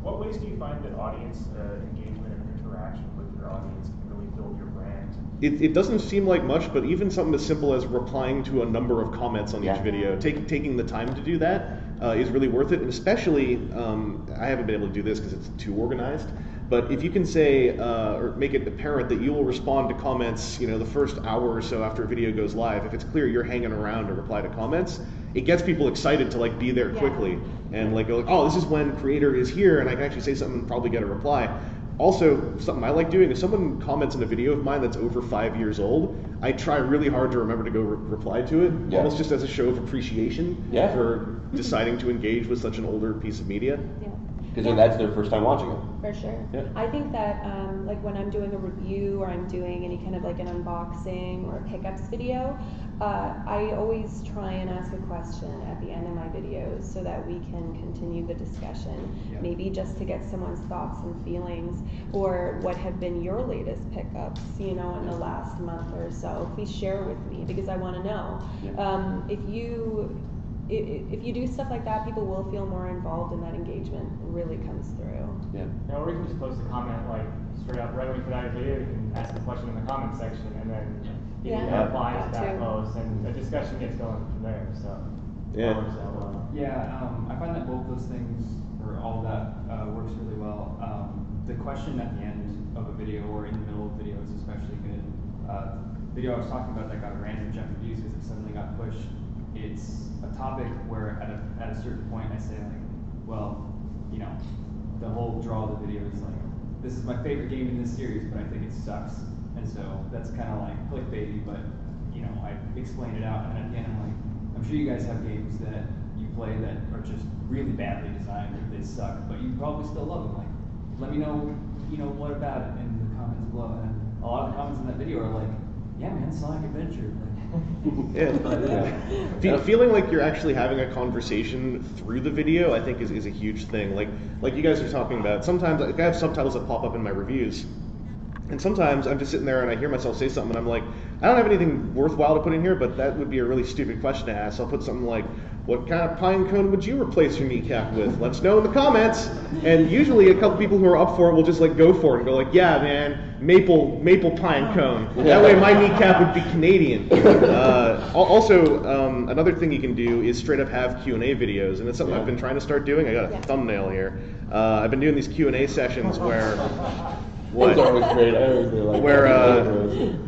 what ways do you find that audience engagement and interaction with your audience can really build your brand? It doesn't seem like much, but even something as simple as replying to a number of comments on each Yeah. video, taking the time to do that is really worth it. And especially, I haven't been able to do this because it's too organized, but if you can say or make it apparent that you will respond to comments, the first hour or so after a video goes live, if it's clear you're hanging around to reply to comments, it gets people excited to like be there quickly and like go, oh, this is when creator is here and I can actually say something and probably get a reply. Also, something I like doing, if someone comments on a video of mine that's over 5 years old, I try really hard to remember to go reply to it, almost just as a show of appreciation for deciding to engage with such an older piece of media. Because that's their first time watching it. For sure. Yeah. I think that like when I'm doing a review or I'm doing any kind of like an unboxing or a pickups video, I always try and ask a question at the end of my videos so that we can continue the discussion. Yeah. Maybe just to get someone's thoughts and feelings, or what have been your latest pickups, in the last month or so. Please share with me because I want to know. Yeah. If you do stuff like that, people will feel more involved and that engagement really comes through. Yeah. Or you can just post a comment like straight up right when you put out a video, you can ask a question in the comment section and then you can reply to that post and a discussion gets going from there. So Yeah. that works out well. I find that both those things, or all of that, works really well. The question at the end of a video or in the middle of a video is especially good. Video I was talking about that got random jump reviews because it suddenly got pushed. It's a topic where at a certain point I say like, well, the whole draw of the video is like, this is my favorite game in this series, but I think it sucks. And so that's kind of like clickbaity, but I explain it out, and at the end I'm like, I'm sure you guys have games that you play that are just really badly designed and they suck, but you probably still love them. Like, let me know, what about it in the comments below. And a lot of the comments in that video are like, yeah, man, Sonic Adventure. Feeling like you're actually having a conversation through the video, I think, is a huge thing. Like you guys are talking about. Sometimes I have subtitles that pop up in my reviews, and sometimes I'm just sitting there and I hear myself say something, and I'm like, I don't have anything worthwhile to put in here, but that would be a really stupid question to ask. So I'll put something like, what kind of pine cone would you replace your kneecap with? Let us know in the comments. And usually a couple people who are up for it will just like go for it and go like, yeah, man, maple pine cone. That way my kneecap would be Canadian. Also, another thing you can do is straight up have Q&A videos, and it's something I've been trying to start doing. I got a thumbnail here. I've been doing these Q&A sessions where It's always great. I always do like where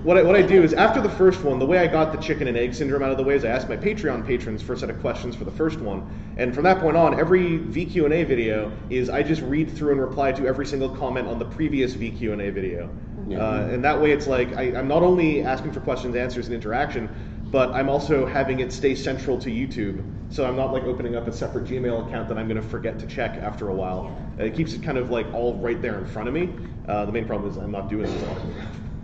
what I do is after the first one, the way I got the chicken and egg syndrome out of the way is I asked my Patreon patrons for a set of questions for the first one, and from that point on, every VQ&A video is I just read through and reply to every single comment on the previous VQ&A video, and that way it's like I'm not only asking for questions, answers, and interaction, but I'm also having it stay central to YouTube. So I'm not like opening up a separate Gmail account that I'm going to forget to check after a while. It keeps it kind of like all right there in front of me. The main problem is I'm not doing it often.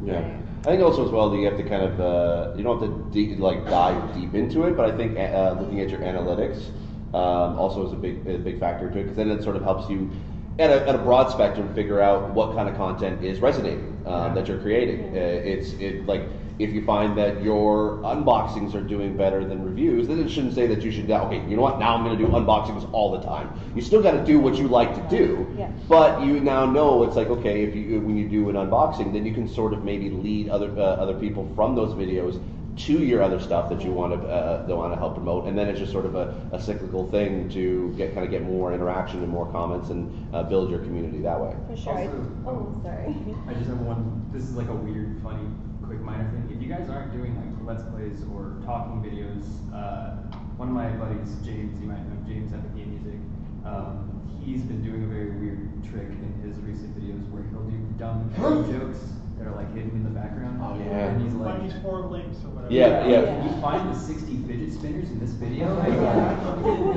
Yeah, I think also as well that you have to kind of you don't have to dive deep into it, but I think looking at your analytics also is a big factor to it, because then it sort of helps you at a broad spectrum figure out what kind of content is resonating that you're creating. If you find that your unboxings are doing better than reviews, then it shouldn't say that you should, okay, you know what, now I'm going to do unboxings all the time. You still got to do what you like to do, but you now know it's like, okay, when you do an unboxing, then you can sort of maybe lead other people from those videos to your other stuff that you want to help promote, and then it's just sort of a cyclical thing to get more interaction and more comments and build your community that way. For sure. Sorry. I just have one. This is like a weird, funny, quick minor thing. If you guys aren't doing like Let's Plays or talking videos, one of my buddies, James, you might know James at the Music. He's been doing a very weird trick in his recent videos where he'll do dumb jokes that are like hidden in the background. Oh yeah. And he's like, Like these 4 links or whatever. Yeah. Can you find the 60 fidget spinners in this video?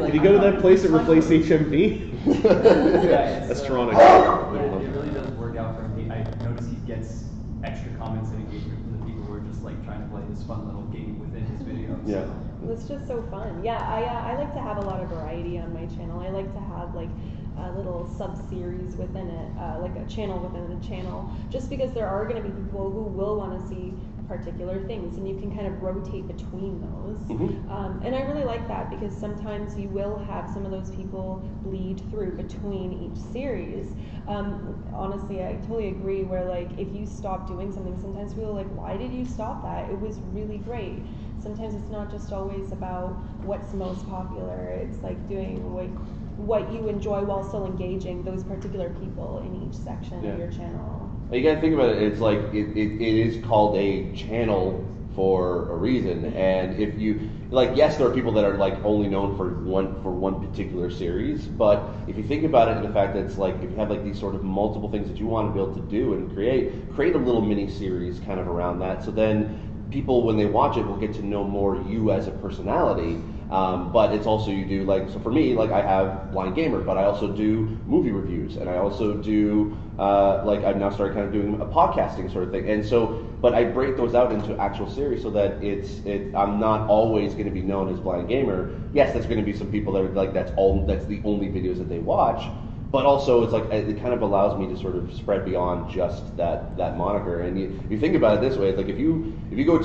Did you go to that place that replaced HMV? Yeah, That's Toronto. It really does work out for him. I notice he gets extra comments and engagement from the people who are just like trying to play this fun little game within his videos. Yeah. It's just so fun. Yeah, I like to have a lot of variety on my channel. I like to have like a little sub-series within it, like a channel within a channel, just because there are going to be people who will want to see particular things, and you can kind of rotate between those. Mm-hmm. And I really like that because sometimes you will have some of those people bleed through between each series. Honestly, I totally agree where like if you stop doing something, sometimes people are like, why did you stop that? It was really great. Sometimes it's not just always about what's most popular. It's like doing what you enjoy while still engaging those particular people in each section of your channel. You gotta think about it. It's like it is called a channel for a reason, and if you like, yes, there are people that are like only known for one particular series, but if you think about it, in the fact that it's like if you have like these sort of multiple things that you want to be able to do and create a little mini series kind of around that, so then people, when they watch it, will get to know more you as a personality. But it's also, you do like, so for me, like I have Blind Gamer, but I also do movie reviews, and I also do like I've now started kind of doing a podcasting sort of thing, and so, but I break those out into actual series so that I'm not always going to be known as Blind Gamer. Yes, there's going to be some people that are like that's the only videos that they watch. But also, it's like it kind of allows me to sort of spread beyond just that moniker. And you think about it this way: it's like if you go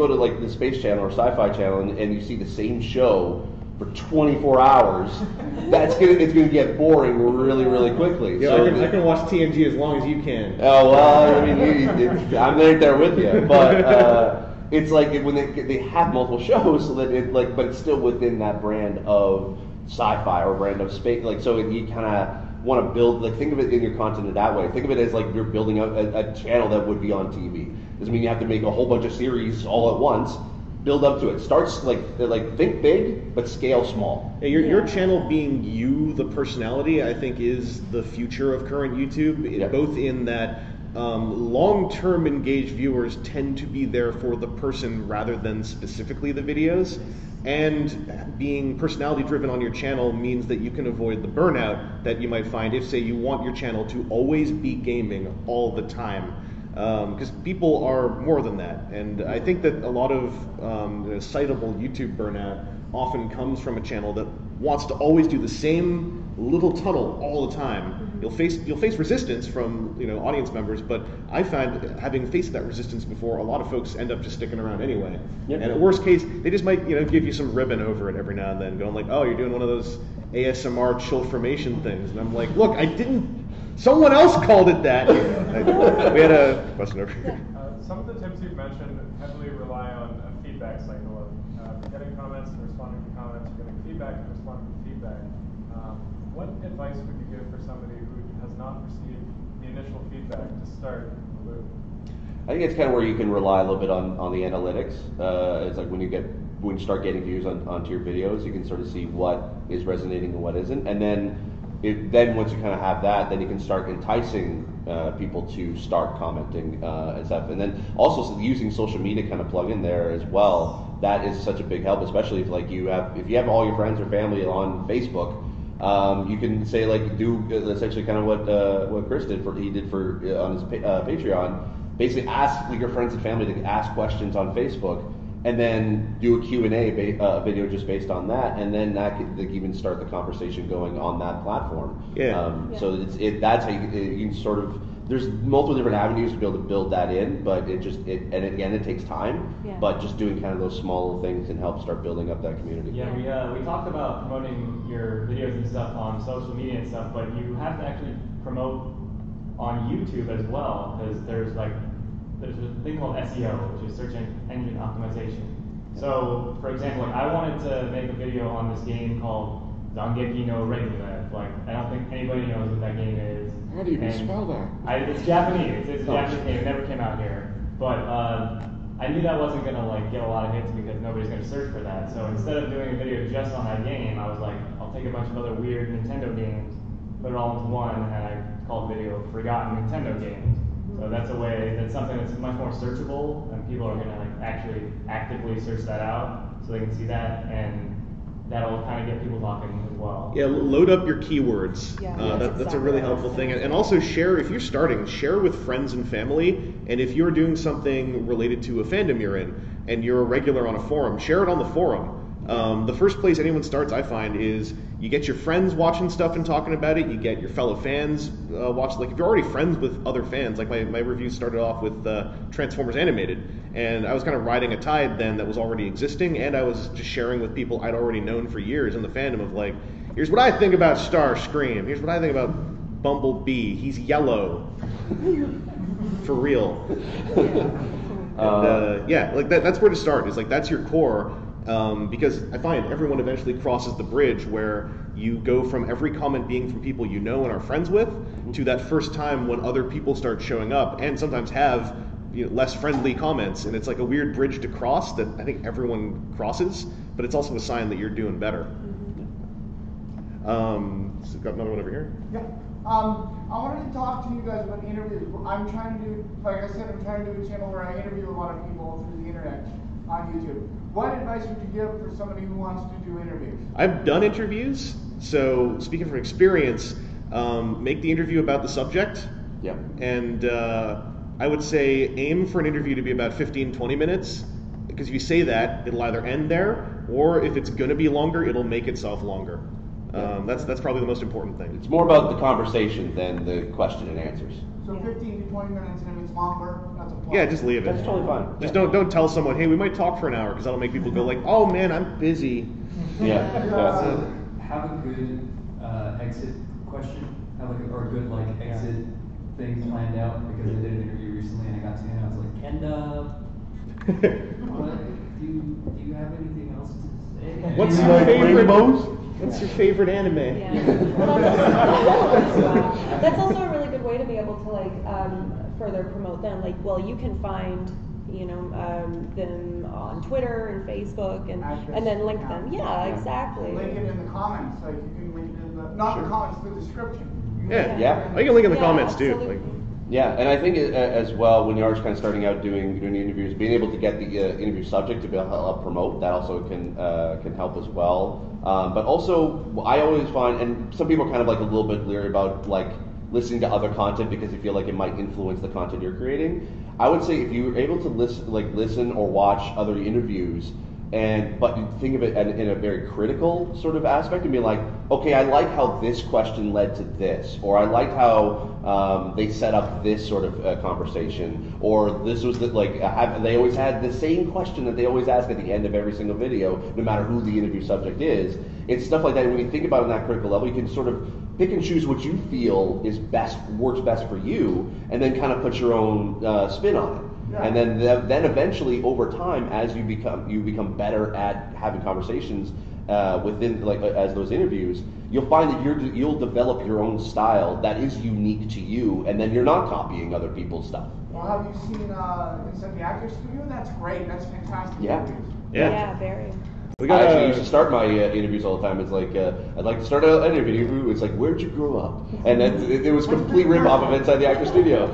to like the Space Channel or Sci-Fi Channel and you see the same show for 24 hours, it's gonna get boring really, really quickly. Yeah, so I can watch TNG as long as you can. Oh well, I mean, I'm right there with you, but. It's like when they have multiple shows, so that but it's still within that brand of sci-fi or brand of space. Like, so you kind of want to build, like, think of it in your content in that way. Think of it as like you're building a channel that would be on TV. Doesn't mean you have to make a whole bunch of series all at once. Build up to it. Starts like think big, but scale small. Yeah, your channel being you, the personality, I think is the future of current YouTube, both in that long-term engaged viewers tend to be there for the person rather than specifically the videos, and being personality driven on your channel means that you can avoid the burnout that you might find if, say, you want your channel to always be gaming all the time, because people are more than that. And I think that a lot of citable YouTube burnout often comes from a channel that wants to always do the same little tunnel all the time. You'll face resistance from audience members, but I find, having faced that resistance before, a lot of folks end up just sticking around anyway. Yep. And at worst case, they just might give you some ribbon over it every now and then, going like, oh, you're doing one of those ASMR chillformation things, and I'm like, look, I didn't. Someone else called it that. We had a question over here. Some of the tips you've mentioned heavily rely on a feedback cycle of getting comments and responding to comments, getting feedback and responding to feedback. What advice would you give for somebody who has not received the initial feedback to start the loop? I think it's kind of where you can rely a little bit on the analytics. It's like when you start getting views onto your videos, you can sort of see what is resonating and what isn't, and then once you kind of have that, then you can start enticing people to start commenting and stuff. And then also using social media kind of plug in there as well. That is such a big help, especially if you have all your friends or family on Facebook. You can say do essentially kind of what Chris did on his Patreon. Basically, ask your friends and family to ask questions on Facebook, and then do a Q&A video just based on that, and then that could even start the conversation going on that platform. So that's how you can sort of. There's multiple different avenues to be able to build that in, but it takes time. Yeah. But just doing kind of those small little things can help start building up that community. Yeah, we talked about promoting your videos and stuff on social media and stuff, but you have to actually promote on YouTube as well, because there's there's a thing called SEO, which is search engine optimization. So, for example, like I wanted to make a video on this game called Zangeki no Regular. Like, I don't think anybody knows what that game is. How do you spell that? It's Japanese. It's a Japanese game. It never came out here. But I knew that wasn't gonna like get a lot of hits because nobody's gonna search for that. So instead of doing a video just on that game, I was like, I'll take a bunch of other weird Nintendo games, put it all into one, and I called the video "Forgotten Nintendo Games." So that's a way. That's something that's much more searchable, and people are gonna like actually actively search that out, so they can see that, and that'll kind of get people talking as well. Yeah, load up your keywords. Yeah, that's a really helpful thing. And also share, if you're starting, share with friends and family. And if you're doing something related to a fandom you're in, and you're a regular on a forum, share it on the forum. The first place anyone starts, I find, is you get your friends watching stuff and talking about it. You get your fellow fans watch. Like if you're already friends with other fans, like my review started off with Transformers Animated, and I was kind of riding a tide then that was already existing, and I was just sharing with people I'd already known for years in the fandom of like, here's what I think about Starscream. Here's what I think about Bumblebee. He's yellow. For real. And, yeah, like that's where to start. Is like that's your core. Because I find everyone eventually crosses the bridge where you go from every comment being from people you know and are friends with to that first time when other people start showing up and sometimes have less friendly comments, and it's like a weird bridge to cross that I think everyone crosses, but it's also a sign that you're doing better. So got another one over here. Yeah. I wanted to talk to you guys about interviews. I'm trying to do, like I said, I'm trying to do a channel where I interview a lot of people through the internet on YouTube. What advice would you give for somebody who wants to do interviews? I've done interviews, so speaking from experience, make the interview about the subject. Yeah. And I would say aim for an interview to be about 15-20 minutes, because if you say that, it'll either end there, or if it's going to be longer, it'll make itself longer. That's probably the most important thing. It's more about the conversation than the question and answers. So 15 to 20 minutes, and if it's longer, that's a plus. Yeah, just leave it. That's totally fine. Just don't tell someone, hey, we might talk for an hour, because that'll make people go like, oh man, I'm busy. Yeah. So have a good exit question, have like or a good like exit thing planned out, because I did an interview recently and I got to the end and I was like, and what, do you have anything else to say? What's your favorite? What's your favorite anime? Yeah. That's also a really good way to be able to like further promote them. Like, well, you can find them on Twitter and Facebook and then link them. Yeah, exactly. Link it in the comments. Like you can link it in the the comments, the description. Yeah. You can link in the comments too. Absolutely. Yeah, and I think as well, when you are kind of starting out doing interviews, being able to get the interview subject to be able to help promote, that also can help as well. But also, I always find, and some people are kind of like a little bit leery about like listening to other content because they feel like it might influence the content you're creating. I would say if you're able to listen or watch other interviews, but you think of it in a very critical sort of aspect and be like, okay, I like how this question led to this, or I like how they set up this sort of conversation, or this was they always had the same question that they always ask at the end of every single video, no matter who the interview subject is. It's stuff like that. When you think about it on that critical level, you can sort of pick and choose what you feel works best for you, and then kind of put your own spin on it. Yeah. And then eventually, over time, as you become better at having conversations within as those interviews, you'll find that you'll develop your own style that is unique to you, and then you're not copying other people's stuff. Well, have you seen Inside the Actors Studio? That's great. That's fantastic. Yeah. Yeah, very. I actually used to start my interviews all the time. It's like, I'd like to start an interview. It's like, where'd you grow up? And it was complete rip-off of Inside the Actors Studio.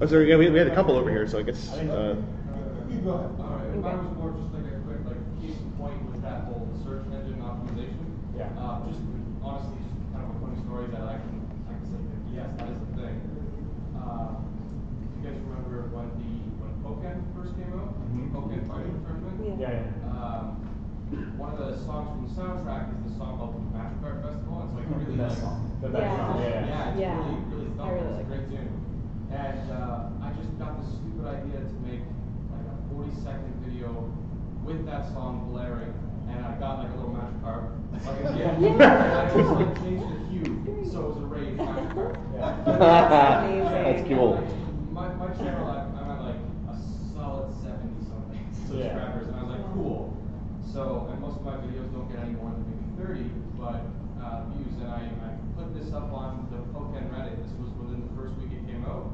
Oh, sorry, yeah, we had a couple over here, so I guess. You go ahead. All right. If I was more just like a quick case in point with that whole search engine optimization. Yeah. Just honestly, just kind of a funny story that I can say that yes, that is the thing. You guys remember when Pokken first came out? Pokken Fighting Tournament? Yeah. One of the songs from the soundtrack is the song called the Magic Card Festival. It's like really The best song. The best song. Yeah, it's Yeah. really thumping. It's a great tune. And I just got this stupid idea to make like a 40-second video with that song blaring, and I got like a little magic card. And I just like changed the hue, so it was a rage magic card. That's cool. My So, and most of my videos don't get any more than maybe 30, but views. And I put this up on the Pokken Reddit. This was within the first week it came out.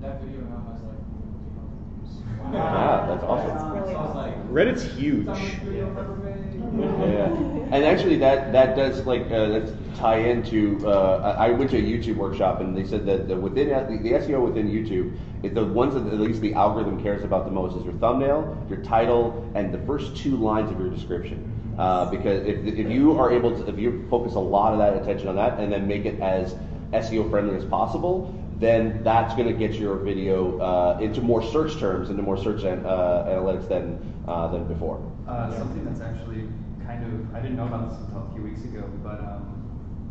That video now has like 1,500 views. Wow, that's awesome. That's really So I was awesome. like, Reddit's huge. dumbest video I've ever made. Yeah, and actually that does like that's tie into. I went to a YouTube workshop and they said that within the SEO within YouTube, the ones that at least the algorithm cares about the most is your thumbnail, your title, and the first 2 lines of your description. Because if you are able to, if you focus a lot of that attention on that and then make it as SEO friendly as possible, then that's going to get your video into more search terms, into more search analytics than before. Something that's actually kind of, I didn't know about this until a few weeks ago, but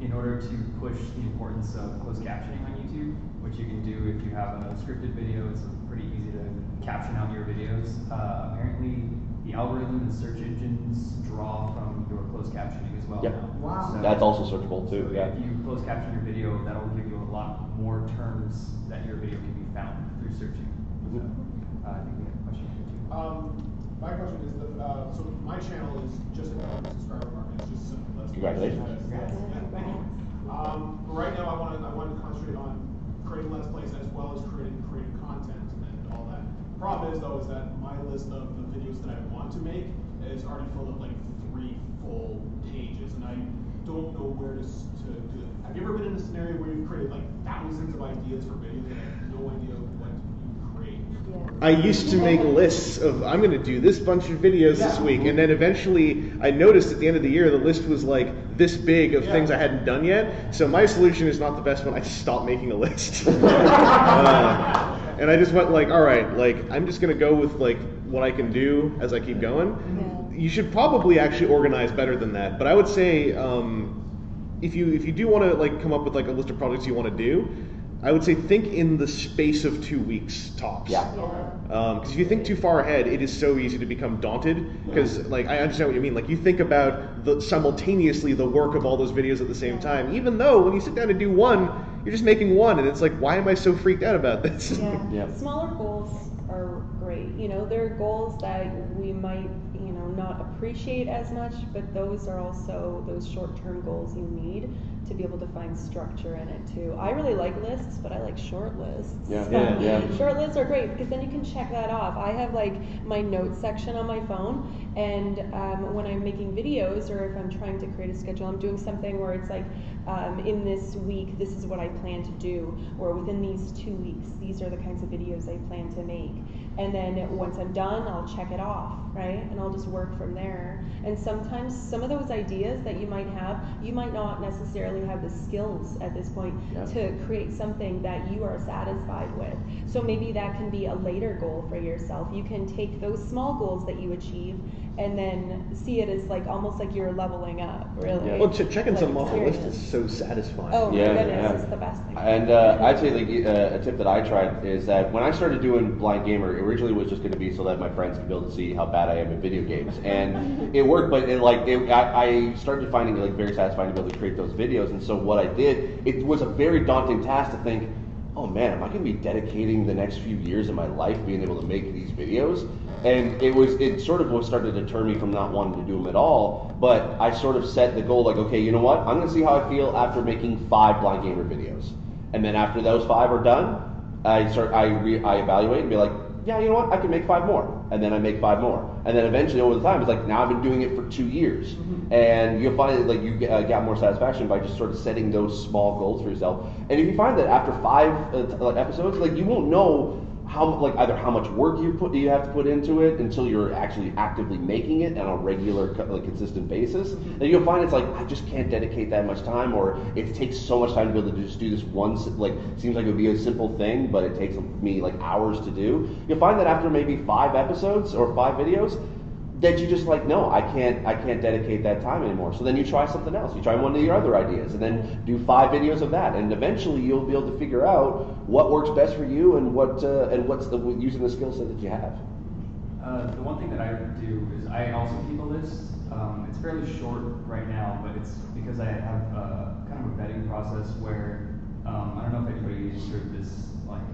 in order to push the importance of closed captioning on YouTube, which you can do if you have a scripted video, it's pretty easy to caption out your videos. Apparently, the algorithm and search engines draw from your closed captioning as well. Yep. Now. Wow. So, That's also searchable too. so Yeah. if you close caption your video, that'll give you a lot more terms that your video can be found through searching. So, I think we have a question here too. My question is that so my channel is just a subscriber market. It's just simple. That's Congratulations. Yeah. But right now, I want to concentrate on creating Let's Plays as well as creating content and all that. Problem is though is that my list of the videos that I want to make is already filled up like 3 full pages, and I don't know where to do it. Have you ever been in a scenario where you've created like thousands of ideas for videos and have no idea what to create? I used to make lists of, I'm going to do this bunch of videos this week, and then eventually I noticed at the end of the year the list was like this big of things I hadn't done yet. So my solution is not the best one. I stopped making a list. And I just went like, all right, like I'm just going to go with like what I can do as I keep going. Yeah. You should probably actually organize better than that. But I would say if you do want to like come up with like a list of projects you want to do, I would say think in the space of 2 weeks tops. Yeah. Because if you think too far ahead, it is so easy to become daunted. Because like I understand what you mean. Like you think about simultaneously the work of all those videos at the same time. Even though when you sit down to do one, you're just making one, and it's like, why am I so freaked out about this? Yeah. Yeah. Smaller goals are great. You know, they're goals that we might, you know, not appreciate as much, but those are also those short-term goals you need to be able to find structure in it too. I really like lists, but I like short lists. Yeah. Short lists are great because then you can check that off. I have like my notes section on my phone, and when I'm making videos or if I'm trying to create a schedule, I'm doing something where it's like, in this week, this is what I plan to do, or within these 2 weeks, these are the kinds of videos I plan to make. And then once I'm done, I'll check it off, right? And I'll just work from there. And sometimes some of those ideas that you might have, you might not necessarily have the skills at this point to create something that you are satisfied with. So maybe that can be a later goal for yourself. You can take those small goals that you achieve and then see it as like almost like you're leveling up, really. Yeah. Well, checking something off the list experience. is so satisfying. Oh my Yeah, goodness, yeah. it's the best thing. And I'd say like, a tip that I tried is that when I started doing Blind Gamer, it originally was just going to be so that my friends could be able to see how bad I am at video games, and it worked. But I started finding it like very satisfying to be able to create those videos. And so what I did, it was a very daunting task to think, oh man, am I going to be dedicating the next few years of my life being able to make these videos? And it sort of started to deter me from not wanting to do them at all. But I sort of set the goal like, okay, you know what? I'm going to see how I feel after making 5 Blind Gamer videos. And then after those 5 are done, I evaluate and be like, yeah, you know what? I can make 5 more. And then I make 5 more. And then eventually over the time, it's like, now I've been doing it for 2 years. And you'll find that like you got more satisfaction by just sort of setting those small goals for yourself. And if you find that after 5 episodes, like you won't know either how much work you have to put into it until you're actually actively making it on a regular, consistent basis. And you'll find it's like, I just can't dedicate that much time, or it takes so much time to be able to just do this one, seems like it would be a simple thing, but it takes me like hours to do. You'll find that after maybe 5 episodes or 5 videos, that you just like, no, I can't dedicate that time anymore. So then you try something else. You try one of your other ideas, and then do 5 videos of that, and eventually you'll be able to figure out what works best for you and what's using the skill set that you have. The one thing that I do is I also keep a list. It's fairly short right now, but it's because I have kind of a vetting process where I don't know if anybody has heard this, like,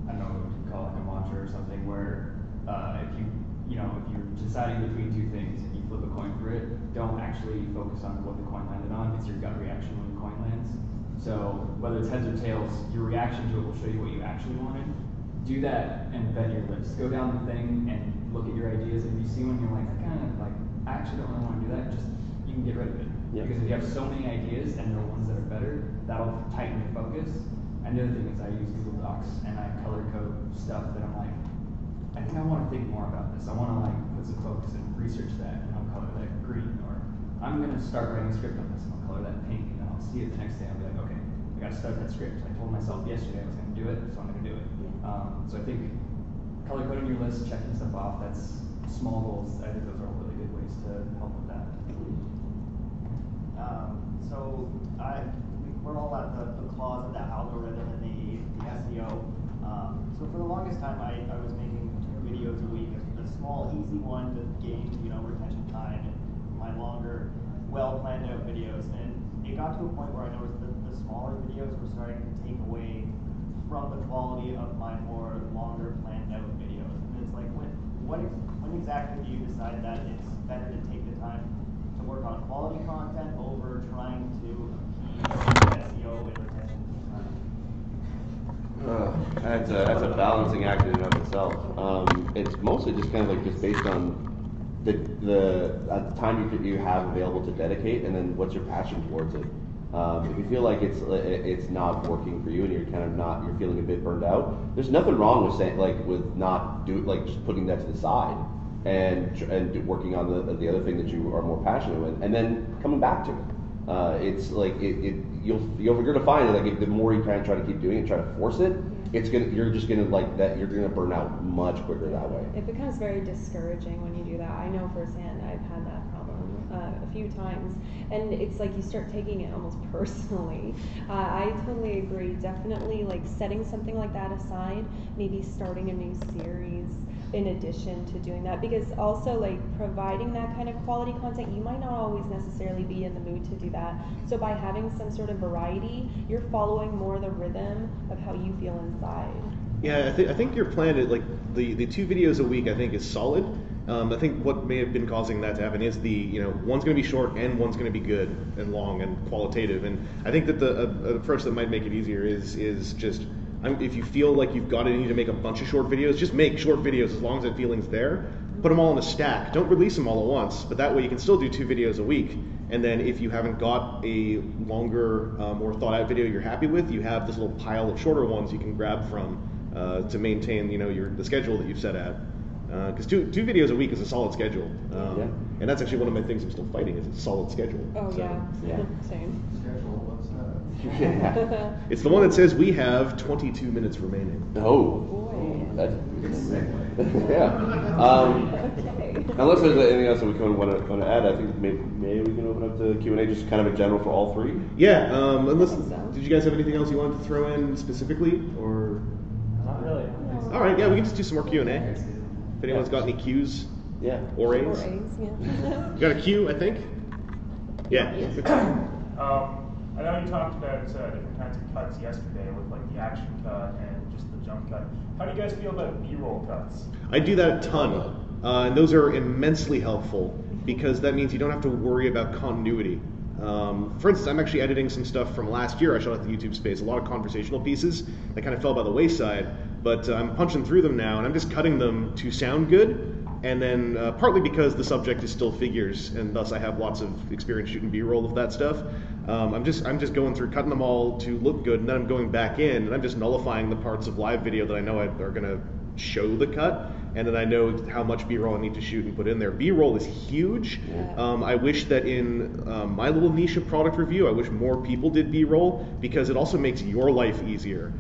I don't know what you call it, like a mantra or something, where if you you know, if you're deciding between two things and you flip a coin for it, don't actually focus on what the coin landed on. It's your gut reaction when the coin lands. So whether it's heads or tails, your reaction to it will show you what you actually wanted. Do that and bet your lips. Go down the thing and look at your ideas. And if you see one you're like, I actually don't really want to do that, you can get rid of it. Yeah. Because if you have so many ideas and there are ones that are better, that'll tighten your focus. And the other thing is I use Google Docs and I color code stuff that I'm like, I think I want to think more about this. I want to put some focus and research that, and I'll color that green. Or I'm going to start writing a script on this, and I'll color that pink, and then I'll see it the next day. I'll be like, okay, I got to start that script. I told myself yesterday I was going to do it, so I'm going to do it. So I think color coding your list, checking stuff off, that's small goals. I think those are really good ways to help with that. We're all at the claws of that algorithm and the SEO. So for the longest time, I was making 2 videos a week, a small, easy one to gain, retention time, and my longer, well-planned out videos. And it got to a point where I noticed that the smaller videos were starting to take away from the quality of my more longer, planned out videos. And it's like, when exactly do you decide that it's better to take the time to work on quality content over trying to appease SEO and retention time? That's a balancing act in and of itself. It's mostly just kind of just based on the time you have available to dedicate, and then what's your passion towards it. If you feel like it's not working for you, and you're feeling a bit burned out, there's nothing wrong with saying just putting that to the side and working on the other thing that you are more passionate with, and then coming back to it. It's like you're gonna find that the more you try to keep doing it, try to force it, you're gonna burn out much quicker that way. It becomes very discouraging when you do that. I know firsthand. I've had that problem a few times, and it's like you start taking it almost personally. I totally agree. Definitely, setting something like that aside, maybe starting a new series in addition to doing that, because also providing that kind of quality content, you might not always necessarily be in the mood to do that. So by having some sort of variety, you're following more the rhythm of how you feel inside. Yeah, I think your plan is the 2 videos a week. I think is solid. I think what may have been causing that to happen is one's going to be short and one's going to be good and long and qualitative. And I think that the approach that might make it easier is just. If you feel like you've got it in you to make a bunch of short videos, just make short videos as long as that feeling's there. Put them all in a stack. Don't release them all at once, but that way you can still do 2 videos a week. And then if you haven't got a longer, more thought out video you're happy with, you have this little pile of shorter ones you can grab from to maintain the schedule that you've set at. Because 2 videos a week is a solid schedule. And that's actually one of my things I'm still fighting is a solid schedule. Oh, so, yeah. Same. Schedule, what's that? Yeah. It's the one that says we have 22 minutes remaining. Oh. Boy. That's yeah. Okay. Unless there's anything else that we want to add, I think maybe we can open up to Q&A, just kind of in general for all 3. Yeah. Did you guys have anything else you wanted to throw in specifically, or? Not really. All right. Yeah, we can just do some more Q&A. If anyone's got any Qs. Yeah. Or A's. Or A's, yeah. You got a Q, I think. Yeah. I know you talked about different kinds of cuts yesterday with the action cut and just the jump cut. How do you guys feel about B-roll cuts? I do that a ton, and those are immensely helpful because that means you don't have to worry about continuity. For instance, I'm actually editing some stuff from last year I shot at the YouTube space, a lot of conversational pieces that kind of fell by the wayside, but I'm punching through them now and I'm just cutting them to sound good. And then partly because the subject is still figures, and thus I have lots of experience shooting B-roll of that stuff. I'm just going through cutting them all to look good, and then I'm going back in and I'm just nullifying the parts of live video that I know are going to show the cut, and then I know how much B-roll I need to shoot and put in there. B-roll is huge. I wish that in my little niche of product review, I wish more people did B-roll because it also makes your life easier.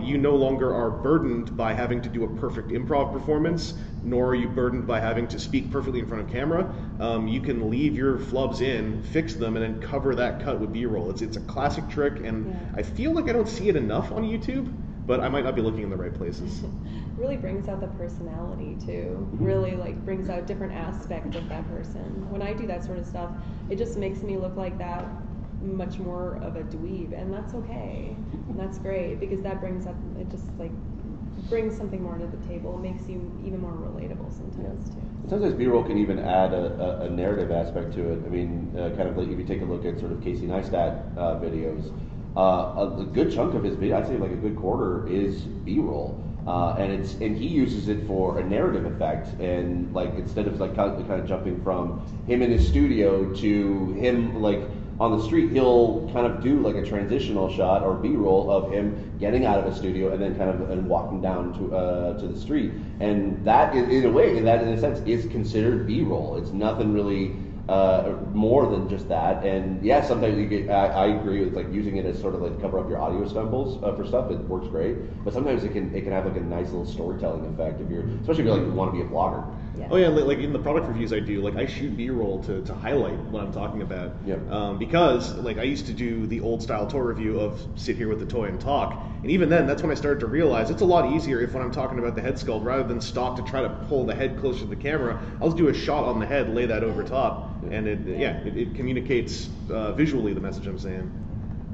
You no longer are burdened by having to do a perfect improv performance, nor are you burdened by having to speak perfectly in front of camera. You can leave your flubs in, fix them, and then cover that cut with B-roll. It's a classic trick, and I feel like I don't see it enough on YouTube, but I might not be looking in the right places. Really brings out the personality too. Really brings out different aspects of that person. When I do that sort of stuff, it just makes me look like that much more of a dweeb, and that's okay. And that's great because that brings up, it just brings something more to the table. It makes you even more relatable sometimes too. Sometimes B-roll can even add a narrative aspect to it. I mean, kind of like if you take a look at sort of Casey Neistat videos, a good chunk of his video, I'd say like a good quarter, is B-roll. And he uses it for a narrative effect, and like instead of like kind of jumping from him in his studio to him like on the street, he'll kind of do like a transitional shot or B-roll of him getting out of a studio and then kind of and walking down to the street, and that in a sense is considered B-roll. It's nothing really more than just that. And yeah, sometimes you get, I agree with like using it as sort of like cover up your audio stumbles for stuff. It works great, but sometimes it can have like a nice little storytelling effect especially if you like want to be a blogger. Yeah. Oh yeah, like in the product reviews I do, like I shoot B-roll to highlight what I'm talking about. Yep. Because like I used to do the old style toy review of sit here with the toy and talk, and even then that's when I started to realize it's a lot easier if when I'm talking about the head sculpt, rather than stop to try to pull the head closer to the camera, I'll just do a shot on the head, lay that over top, and it communicates visually the message I'm saying.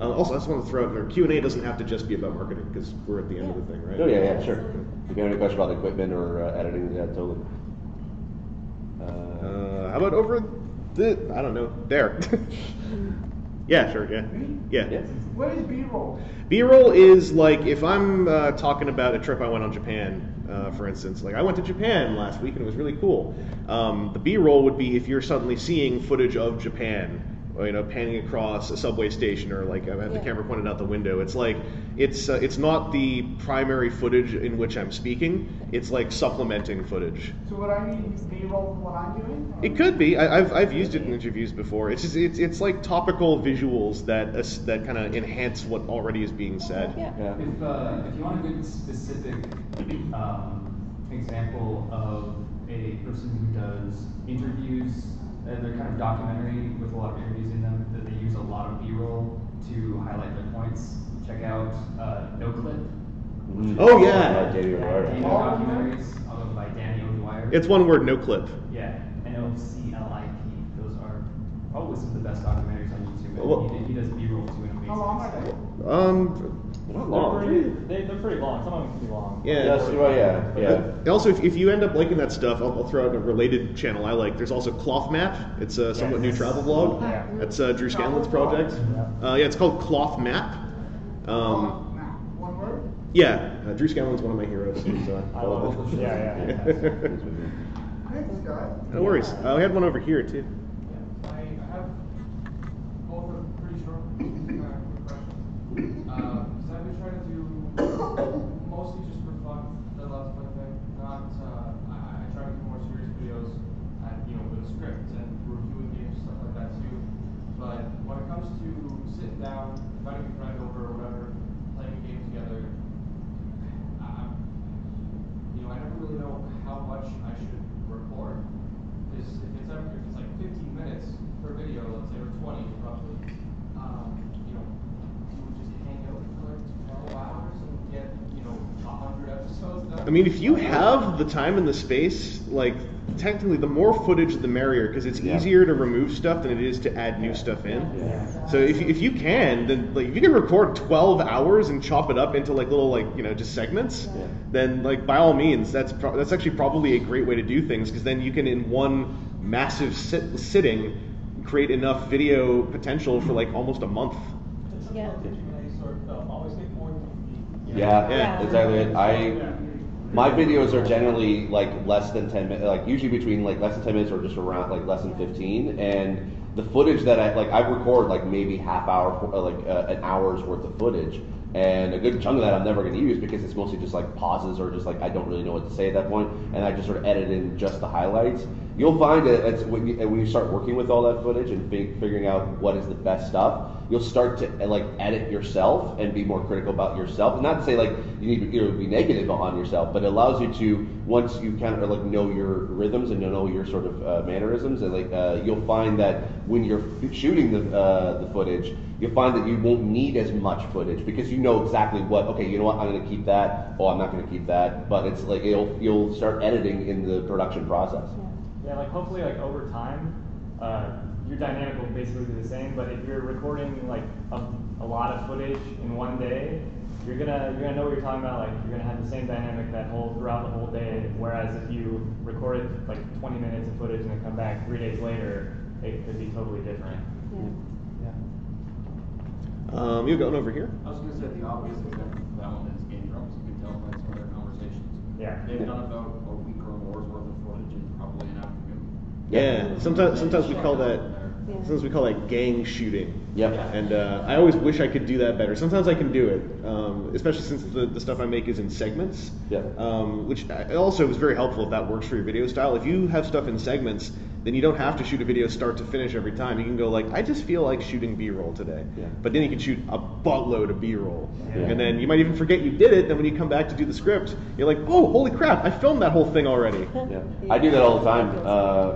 Also, I just want to throw out there, Q&A doesn't have to just be about marketing, because we're at the end of the thing, right? Oh yeah, sure. If you have any question about equipment or editing, yeah, totally. How about over I don't know, there. Yeah, sure, yeah. What is B-roll? B-roll is like if I'm talking about a trip I went on Japan, for instance. Like I went to Japan last week and it was really cool. The B-roll would be if you're suddenly seeing footage of Japan, or, panning across a subway station, or like I have the camera pointed out the window. It's like it's not the primary footage in which I'm speaking. It's like supplementing footage. So would I need B-roll for what I'm doing? It could be. I've used it in interviews before. It's just it's like topical visuals that kind of enhance what already is being said. Yeah. If you want a good specific example of a person who does interviews, they're kind of documentary with a lot of interviews in them, that they use a lot of B-roll to highlight their points. Check out No Clip. Oh yeah. Danny O'Dwyer. Documentaries by Danny O'Dwyer. It's one word, No Clip. Yeah, NOCLIP. Those are probably some of the best documentaries on YouTube. Well, he does B-roll too in amazing How long are they? Not long. They're pretty long. Some of them can be long. Yeah. Yes, well, yeah. Also, if you end up liking that stuff, I'll throw out a related channel I like. There's also Cloth Map. It's a somewhat new travel vlog. Yeah. That's Drew Scanlon's project. Yeah, it's called Cloth Map. One word? Yeah, Drew Scanlon's one of my heroes. So I love it. Yeah. Thanks, guys. No worries. I had one over here too. I have both a pretty short, quick questions. Because I've been trying to do mostly just for fun, the Let's Play thing. Not, I try to do more serious videos, with a script and reviewing games, stuff like that too. But when it comes to sitting down, inviting a friend over or whatever, playing a game together, I never really know how much I should record. Because if it's like 15 minutes per video, let's say, or 20 roughly, you would just hang out for like 12 hours and get, 100 episodes done. I mean, if you have the time and the space, like technically, the more footage, the merrier, because it's easier to remove stuff than it is to add new stuff in. Yeah. So if you can, then like if you can record 12 hours and chop it up into like little just segments, then like by all means, that's actually probably a great way to do things, because then you can in one massive sitting create enough video potential for like almost a month. Yeah. Yeah, exactly. My videos are generally like less than 10 minutes, like usually between like less than 10 minutes or just around like less than 15. And the footage that I record like maybe half hour, an hour's worth of footage. And a good chunk of that I'm never going to use because it's mostly just like pauses or just like I don't really know what to say at that point, and I just sort of edit in just the highlights. You'll find that when you start working with all that footage and figuring out what is the best stuff, you'll start to like edit yourself and be more critical about yourself. And not to say like you need to be negative on yourself, but it allows you to, once you kind of like know your rhythms and you know your sort of mannerisms, and like you'll find that when you're shooting the footage, you'll find that you won't need as much footage because you know exactly what. Okay, you know what? I'm going to keep that. Oh, I'm not going to keep that. But it's like you'll start editing in the production process. Yeah, like hopefully like over time, your dynamic will basically be the same. But if you're recording like a lot of footage in one day, you're gonna know what you're talking about. Like you're gonna have the same dynamic throughout the whole day. Whereas if you recorded like 20 minutes of footage and then come back 3 days later, it could be totally different. You're going over here. I was going to say the obvious element is game drums. You can tell by some of their conversations. Yeah. They've done about a week or more's worth of footage in probably an afternoon. Yeah. Sometimes we call that. Sometimes we call that gang shooting. Yep. And I always wish I could do that better. Sometimes I can do it, especially since the stuff I make is in segments. Yep. Which also is very helpful if that works for your video style. If you have stuff in segments, then you don't have to shoot a video start to finish every time. You can go like, I just feel like shooting B-roll today. Yeah. But then you can shoot a buttload of B-roll. Yeah. And then you might even forget you did it. Then when you come back to do the script, you're like, oh, holy crap, I filmed that whole thing already. Yeah. I do that all the time.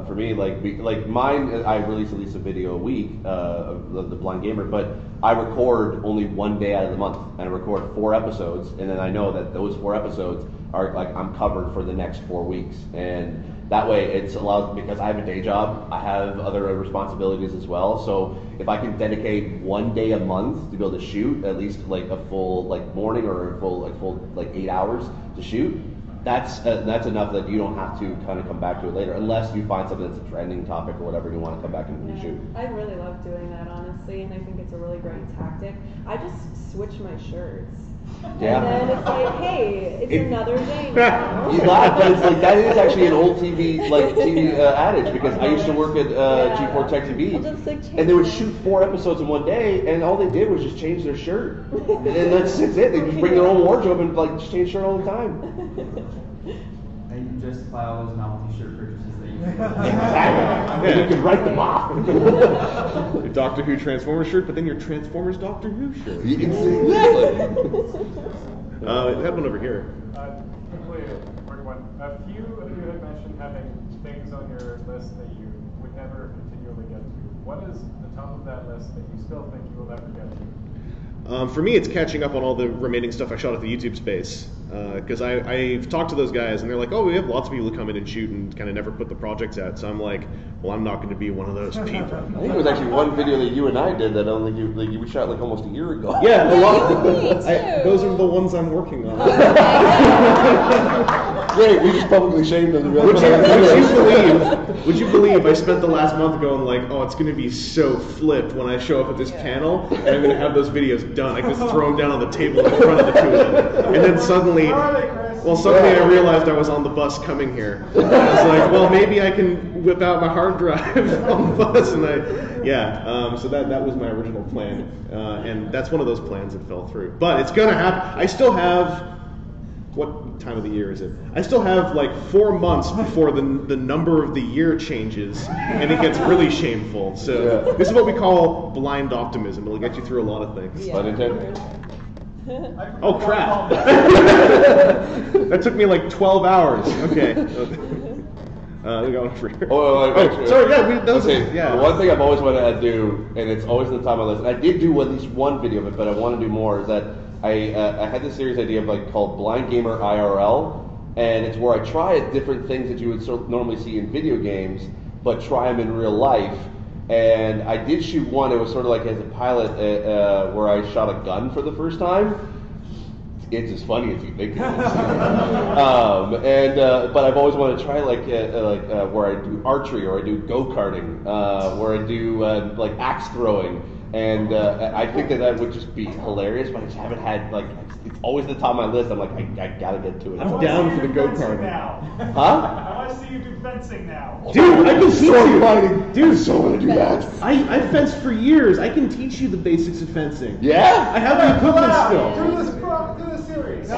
For me, like mine, I release at least a video a week of the Blind Gamer, but I record only one day out of the month, and I record 4 episodes, and then I know that those 4 episodes are like I'm covered for the next 4 weeks, and that way it's allowed, because I have a day job, I have other responsibilities as well, so if I can dedicate 1 day a month to be able to shoot at least like a full like morning or a full 8 hours to shoot, that's enough that you don't have to kind of come back to it later, unless you find something that's a trending topic or whatever, and you want to come back and reshoot. I really love doing that, honestly, and I think it's a really great tactic. I just switch my shirts. Yeah. And then it's like, hey, it's another day now. You laugh, but it's like that is actually an old TV adage, because I used to work at G4 Tech TV, and they would shoot 4 episodes in one day, and all they did was just change their shirt, and that's it. They just bring their own wardrobe and like just change shirt all the time. And you justify all those novelty shirt purchases that you make. Exactly. And you can write them off. Your Doctor Who Transformers shirt, but then your Transformers Doctor Who shirt. Had one over here. Quickly, quick one. A few of you had mentioned having things on your list that you would never continually get to. What is the top of that list that you still think you will never get to? For me, it's catching up on all the remaining stuff I shot at the YouTube space. Because I've talked to those guys, and they're like, oh, we have lots of people who come in and shoot and kind of never put the projects out. So I'm like, well, I'm not going to be one of those people. I think it was actually one video that you and I did that I don't think you shot like almost a year ago. Yeah, a lot. Those are the ones I'm working on. Great, we just publicly shamed them. Would you believe I spent the last month going like, oh, it's going to be so flipped when I show up at this panel, and I'm going to have those videos done. I can just throw them down on the table in front of the 2 of them. And then suddenly I realized I was on the bus coming here. I was like, well, maybe I can whip out my hard drive on the bus, and so that was my original plan, and that's one of those plans that fell through. But it's gonna happen. I still have, what time of the year is it? I still have like 4 months before the number of the year changes, and it gets really shameful. So this is what we call blind optimism. It'll get you through a lot of things. Oh crap! That took me like 12 hours. Okay. We got one for here. Sorry. Yeah, The one thing I've always wanted to do, and it's always on the top of my list, and I did do at least one video of it, but I want to do more, is that I had this series idea of like called Blind Gamer IRL, and it's where I try different things that you would normally see in video games, but try them in real life. And I did shoot one. It was sort of like as a pilot where I shot a gun for the first time. It's as funny as you think it is. But I've always wanted to try like where I do archery or I do go-karting, where I do like axe throwing. And I think that would just be hilarious, but I just haven't had, like, it's always at the top of my list. I'm like, I gotta get to it. I'm down for the go-kart. Huh? I want to see you do fencing now. Dude, I can teach you. Fighting. Dude, so want to do that. I fenced for years. I can teach you the basics of fencing. Yeah? I have the equipment still. Do this series.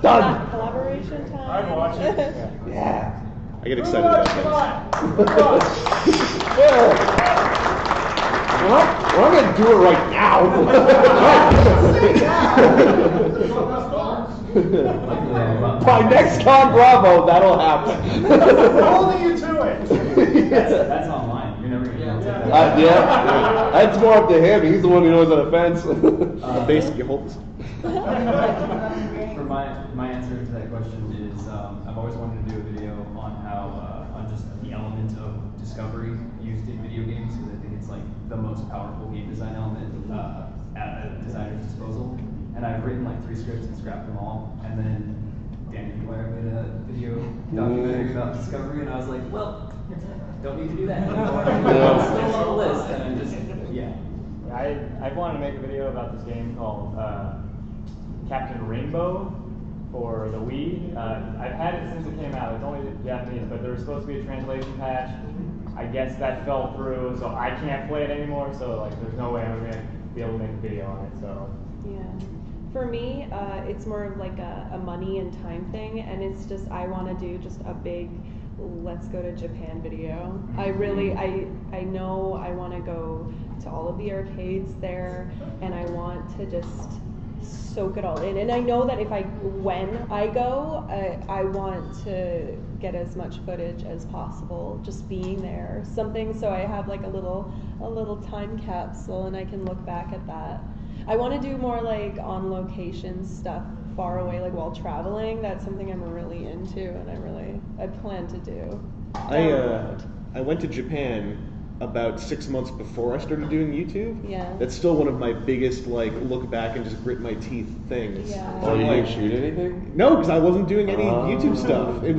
Done. Collaboration time. I'm watching. Yeah. I get excited about things. We're not going to do it right now. By next ConBravo, that'll happen. Holding you to it. That's online. You're never going to take that. That's more up to him. He's the one who knows how to fence. Basically, hold this. For my answer to that question is, I've always wanted to do a video on how on just the element of discovery used in video games, because I think it's like the most powerful game design element at a designer's disposal. and I've written like 3 scripts and scrapped them all, and then Danny Wire made a video documentary about Discovery, and I was like, well, don't need to do that anymore. It's still on the list, and I just, yeah. I wanted to make a video about this game called Captain Rainbow for the Wii. I've had it since it came out. It's only Japanese, but there was supposed to be a translation patch. I guess that fell through, so I can't play it anymore. So like, there's no way I'm gonna be able to make a video on it. So yeah, for me, it's more of like a money and time thing, and it's just I want to do just a big let's go to Japan video. I really, I know I want to go to all of the arcades there, and I want to just soak it all in. And I know that when I go, I want to get as much footage as possible, just being there. Something so I have like a little time capsule, and I can look back at that. I want to do more like on location stuff far away, like while traveling. That's something I'm really into, and I plan to do. I went to Japan about 6 months before I started doing YouTube. Yeah. That's still one of my biggest like look back and just grit my teeth things. Yeah. Oh, you didn't shoot anything? No, because I wasn't doing any YouTube stuff. It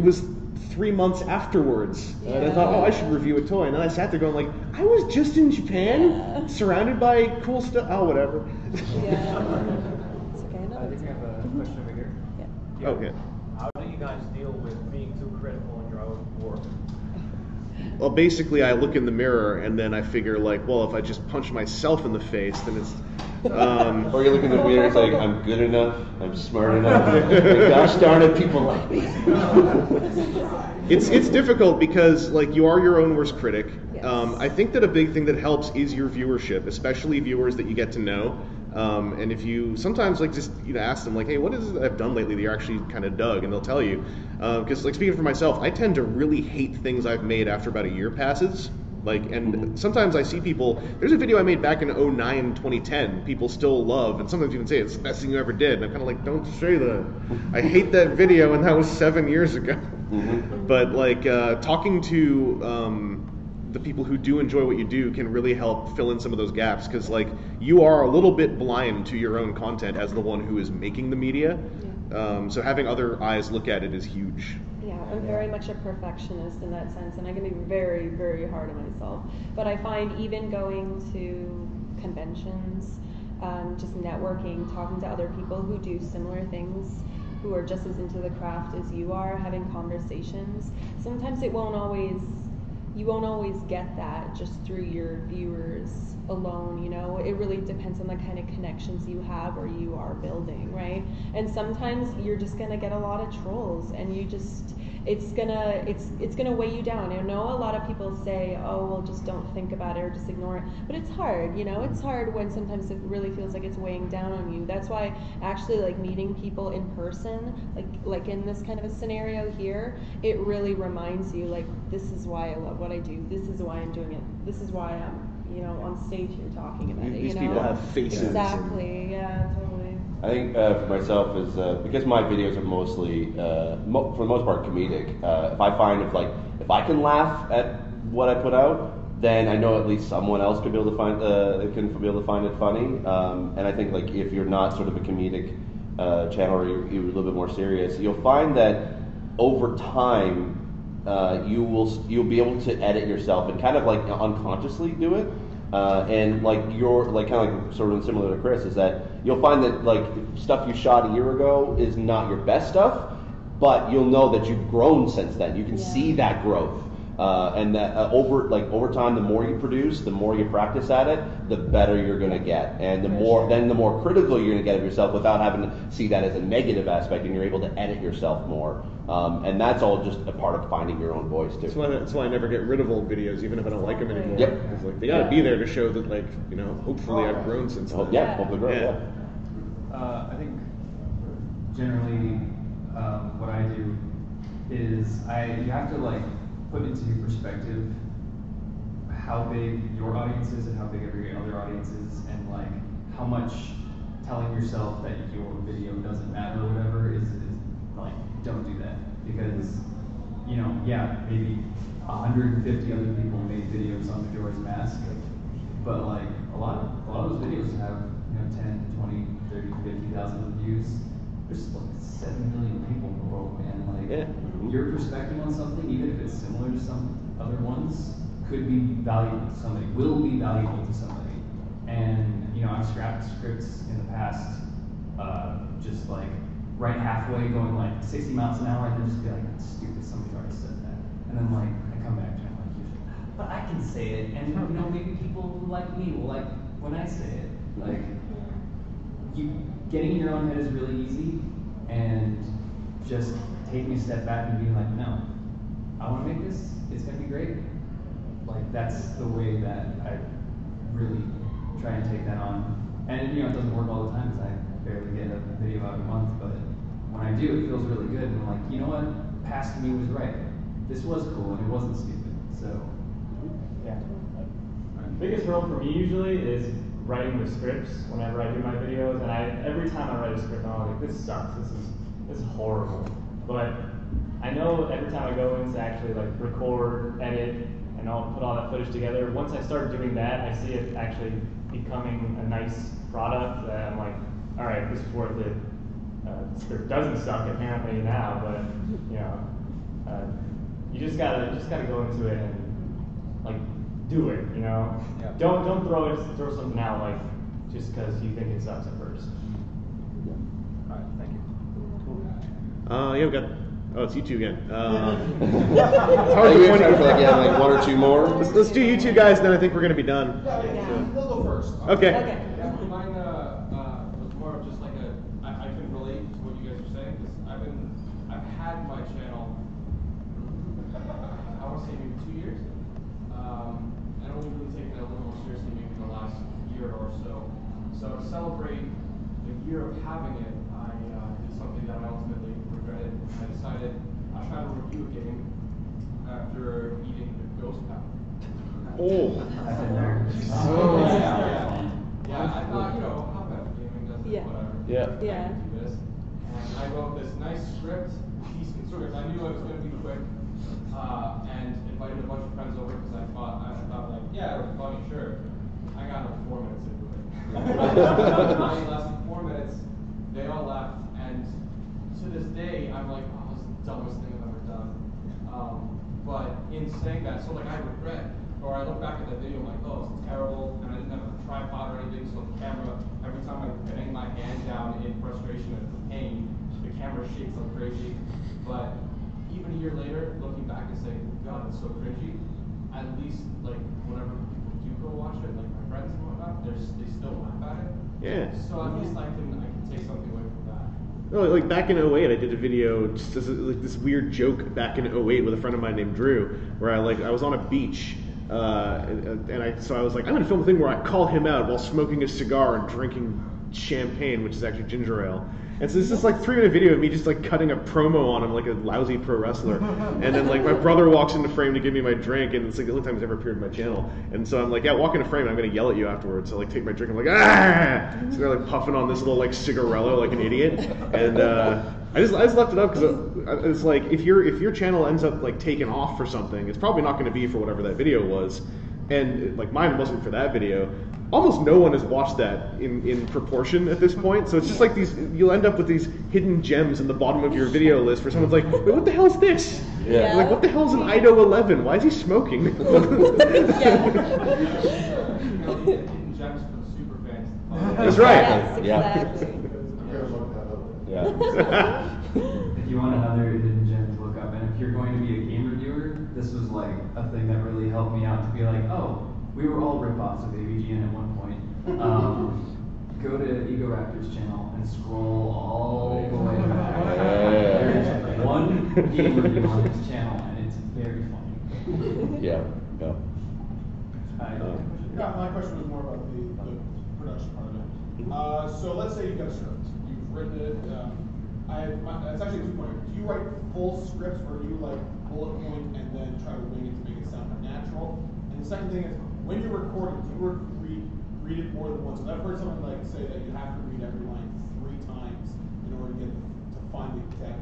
was 3 months afterwards, and I thought, oh, I should review a toy. And then I sat there going like, I was just in Japan, surrounded by cool stuff. Oh, whatever. Yeah. It's okay. No, I think we have a question over here. Yeah. Okay. How do you guys deal with being too critical in your own work? Well, basically, I look in the mirror and then I figure, like, well, if I just punch myself in the face, then it's. Or you look in the mirror, it's like, I'm good enough, I'm smart enough. Like, gosh darn it, people like me. It's difficult because, like, you are your own worst critic. Yes. I think that a big thing that helps is your viewership, especially viewers that you get to know. And if you sometimes like just ask them like, hey, what is it that I've done lately that you're actually kind of dug, and they'll tell you. Because like speaking for myself, I tend to really hate things I've made after about a year passes. Like, and sometimes I see people. There's a video I made back in 2009, 2010. People still love, and sometimes even say it's the best thing you ever did. And I'm kind of like, don't say that. I hate that video, and that was 7 years ago. But like talking to the people who do enjoy what you do can really help fill in some of those gaps, because like you are a little bit blind to your own content as the one who is making the media. So having other eyes look at it is huge. Yeah, I'm very much a perfectionist in that sense, and I can be very, very hard on myself. But I find even going to conventions, just networking, talking to other people who do similar things, who are just as into the craft as you are, having conversations, sometimes you won't always get that just through your viewers alone, It really depends on the kind of connections you have or you are building, right? And sometimes you're just gonna get a lot of trolls, and it's gonna weigh you down. I know a lot of people say, oh, well, just don't think about it or just ignore it, but it's hard, It's hard when sometimes it really feels like it's weighing down on you. That's why actually like meeting people in person, like in this kind of a scenario here, it really reminds you like, this is why I love what I do. This is why I'm doing it. This is why I'm on stage here talking about it. These people have faces. Exactly. Yeah, totally. I think for myself is because my videos are mostly, for the most part, comedic. If I find if I can laugh at what I put out, then I know at least someone else could be able to find it funny. And I think like if you're not sort of a comedic channel or you're a little bit more serious, you'll find that over time you'll be able to edit yourself and kind of like unconsciously do it. And like you're like kind of like sort of similar to Chris is that you'll find that like stuff you shot a year ago is not your best stuff, but you'll know that you've grown since then. You can see that growth, and that over time, the more you produce, the more you practice at it, the better you're going to get, and the more critical you're going to get of yourself without having to see that as a negative aspect, and you're able to edit yourself more. And that's all just a part of finding your own voice too. That's why I never get rid of old videos, even if I don't like them anymore. Yep. Because like they gotta be there to show that hopefully I've grown since then. Hopefully grown. I think generally what I do is you have to like put into perspective how big your audience is and how big every other audience is, and like how much telling yourself that your video doesn't matter or whatever is like, don't do that, because maybe 150 other people made videos on Majora's Mask, but like a lot of those videos have 10, 20, 30, 50,000 views. There's like 7 million people in the world, man. Like, your perspective on something, even if it's similar to some other ones, could be valuable to somebody, will be valuable to somebody. And, you know, I've scrapped scripts in the past, just like right halfway going like 60 miles an hour and then just be like, that's stupid, somebody already said that. And then like, I come back to it, I'm like, but I can say it, and you know, maybe people who like me will like when I say it. Like, getting in your own head is really easy, and just taking a step back and being like, no, I want to make this, it's going to be great. Like, that's the way that I really try and take that on. And, you know, it doesn't work all the time because I barely get a video out a month, but when I do, it feels really good. And I'm like, you know what? Past me was right. This was cool, and it wasn't stupid. So, yeah. Biggest hurdle for me usually is writing the scripts whenever I do my videos, and every time I write a script, I'm like, this sucks. This is horrible. But I know every time I go in to actually like record, edit, and I'll put all that footage together. Once I start doing that, I see it actually becoming a nice product that I'm like, all right, this is worth it. The script doesn't suck apparently now, but you know, you just gotta go into it and like do it. You know, don't throw something out like just because you think it sucks at first. All right, thank you. Yeah, we got. Oh, it's you two again. Are you in time for like one or two more? Let's do you two guys, and then I think we're gonna be done. We'll go first. Okay. Yeah, mine was more of just like I can relate to what you guys are saying because I've had my channel. I want to say maybe 2 years, and only really taken it a little more seriously maybe the last year or so. So to celebrate a year of having it, I did something that I ultimately regretted. I decided I'll try to review a game after eating the ghost powder. Oh. Yeah, I thought, you know, how bad gaming does it, whatever. Yeah. I can do this. And I wrote this nice script, decent script. I knew it was going to be quick, and invited a bunch of friends over because I thought like, yeah, it was funny, sure. I got like 4 minutes into it. I lasted 4 minutes. They all left, and to this day, I'm like, oh, this is the dumbest thing I've ever done. But in saying that, so like I regret, or I look back at that video, I'm like, oh, it's terrible, and I didn't have a tripod or anything, so the camera, every time I bang my hand down in frustration and pain, the camera shakes like crazy. But even a year later, looking back and saying, God, it's so cringy, at least like whenever people do go watch it, like my friends and whatnot, they still laugh at it. Yeah. So at least I can take something away from that. No, like back in 08, I did a video just as like this weird joke back in 08 with a friend of mine named Drew, where I was on a beach, so I was like, I'm gonna film a thing where I call him out while smoking a cigar and drinking champagne, which is actually ginger ale. And so this is like 3-minute video of me just like cutting a promo on him like a lousy pro wrestler. And then like my brother walks into frame to give me my drink, and it's like the only time he's ever appeared on my channel. And so I'm like, yeah, walk into frame and I'm gonna yell at you afterwards. So like take my drink, I'm like, ah! So they're like puffing on this little like cigarello like an idiot. And I just left it up because it's like if your channel ends up like taking off for something, it's probably not gonna be for whatever that video was. And like mine wasn't for that video. Almost no one has watched that in proportion at this point, so it's just like you'll end up with these hidden gems in the bottom of your video list where someone's like, wait, what the hell is this? Yeah. Like, what the hell is an IDO 11? Why is he smoking? Hidden gems for the super fans. That's right. Yes, exactly. Yeah. If you want another hidden gem to look up, and if you're going to be a game reviewer, this was like a thing that really helped me out to be like, oh, we were all rip-offs of AVGN at one point. Go to Ego Raptor's channel and scroll all the way back. There's one game review on his channel, and it's very funny. Yeah. My question was more about the production part of it. So let's say you've got a script. You've written it. It's actually a 2-pointer. Do you write full scripts, or do you like bullet point and then try to wing it to make it sound more natural? And the second thing is, when you're recording, do you read it more than once? I've heard someone like say that you have to read every line 3 times in order to get to find the exact.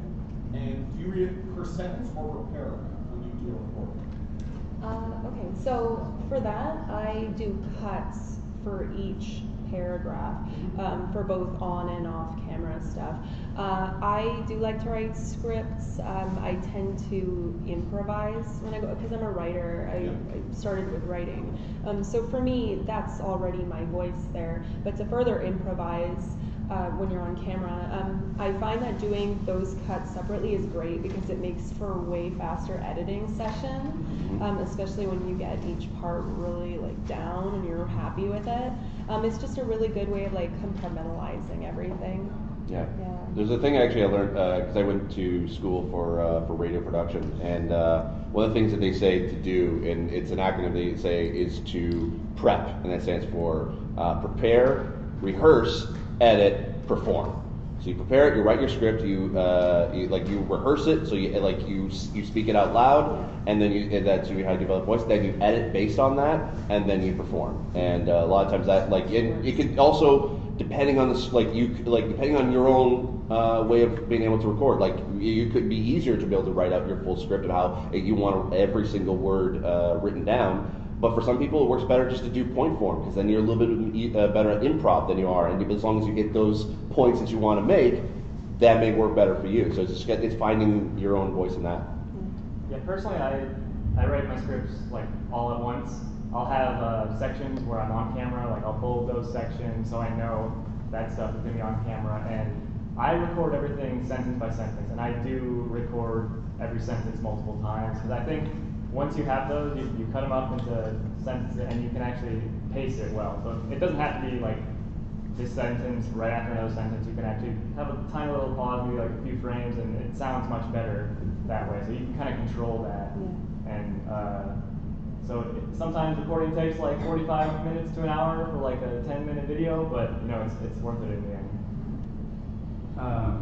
And do you read it per sentence or per paragraph when you do a recording? Okay, so for that, I do cuts for each paragraph for both on and off camera stuff. I do like to write scripts. I tend to improvise when I go, because I'm a writer. I started with writing. So for me, that's already my voice there. But to further improvise when you're on camera, I find that doing those cuts separately is great because it makes for a way faster editing session, especially when you get each part really like down and you're happy with it. It's just a really good way of like compartmentalizing everything. Yeah. There's a thing actually I learned because I went to school for radio production, and one of the things that they say to do, and it's an acronym they say, is to prep, and that stands for prepare, rehearse, edit, perform. So you prepare it, you write your script, you rehearse it, so you speak it out loud, and then that's how you develop voice. Then you edit based on that, and then you perform. And a lot of times that it could also, depending on depending on your own way of being able to record, you could be easier to be able to write out your full script of how you want every single word written down. But for some people, it works better just to do point form, because then you're a little bit better at improv than you are, and as long as you get those points that you want to make, that may work better for you. So it's finding your own voice in that. Yeah, personally, I write my scripts like all at once. I'll have sections where I'm on camera, like I'll bold those sections so I know that stuff is going to be on camera, and I record everything sentence by sentence, and I do record every sentence multiple times, because I think once you have those, you cut them up into sentences, and you can actually pace it well. So it doesn't have to be like this sentence right after another sentence. You can actually have a tiny little pause, maybe like a few frames, and it sounds much better that way. So you can kind of control that. Yeah. And sometimes recording takes like 45 minutes to an hour for like a 10-minute video, but it's worth it in the end.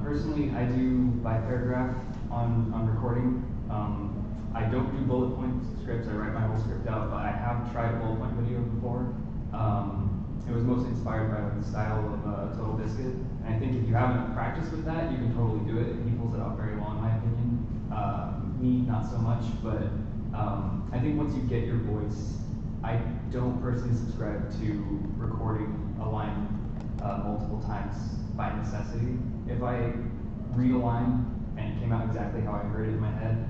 Personally, I do by paragraph on recording. I don't do bullet point scripts. I write my whole script out, but I have tried a bullet point video before. It was mostly inspired by the style of Total Biscuit. And I think if you haven't practiced with that, you can totally do it. He pulls it off very well, in my opinion. Me, not so much, but I think once you get your voice, I don't personally subscribe to recording a line multiple times by necessity. If I read a line and it came out exactly how I heard it in my head,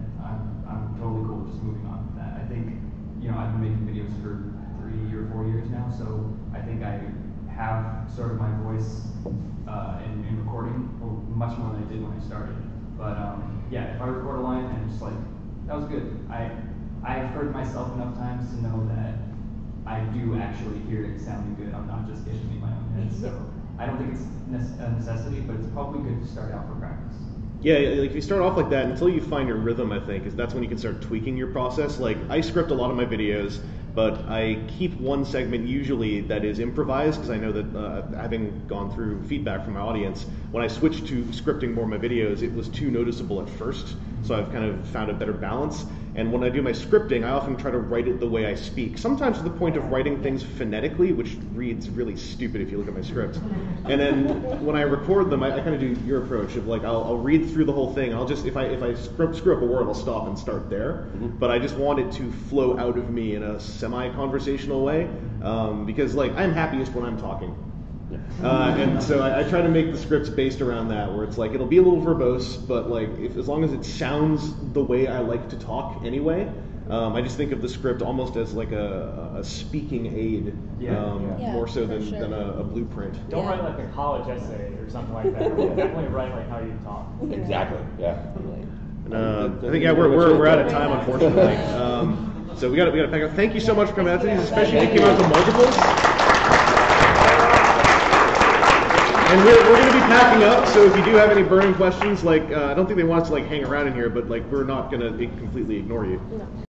I'm totally cool with just moving on with that. I think, I've been making videos for 3 or 4 years now, so I think I have sort of my voice in recording much more than I did when I started. But yeah, if I record a line and just that was good. I've heard myself enough times to know that I do actually hear it sounding good. I'm not just getting in my own head. So I don't think it's a necessity, but it's probably good to start out for practice. Yeah, if you start off like that, until you find your rhythm, I think, that's when you can start tweaking your process. Like, I script a lot of my videos, but I keep one segment usually that is improvised, because I know that having gone through feedback from my audience, when I switched to scripting more of my videos, it was too noticeable at first, so I've kind of found a better balance. And when I do my scripting, I often try to write it the way I speak, sometimes to the point of writing things phonetically, which reads really stupid if you look at my scripts. And then when I record them, I kind of do your approach of I'll read through the whole thing. I'll just, if I screw up a word, I'll stop and start there. But I just want it to flow out of me in a semi-conversational way, because I'm happiest when I'm talking. And so I try to make the scripts based around that, where it's it'll be a little verbose, but as long as it sounds the way I like to talk anyway. I just think of the script almost as a speaking aid, more so than a blueprint. Don't write a college essay or something like that. Definitely write how you talk. Exactly. Yeah. I think we're out of time, unfortunately. So we got to pack up. Thank you so much for coming out to these, especially if you came out to multiples. And we're going to be packing up, so if you do have any burning questions, I don't think they want us to hang around in here, but we're not going to completely ignore you. No.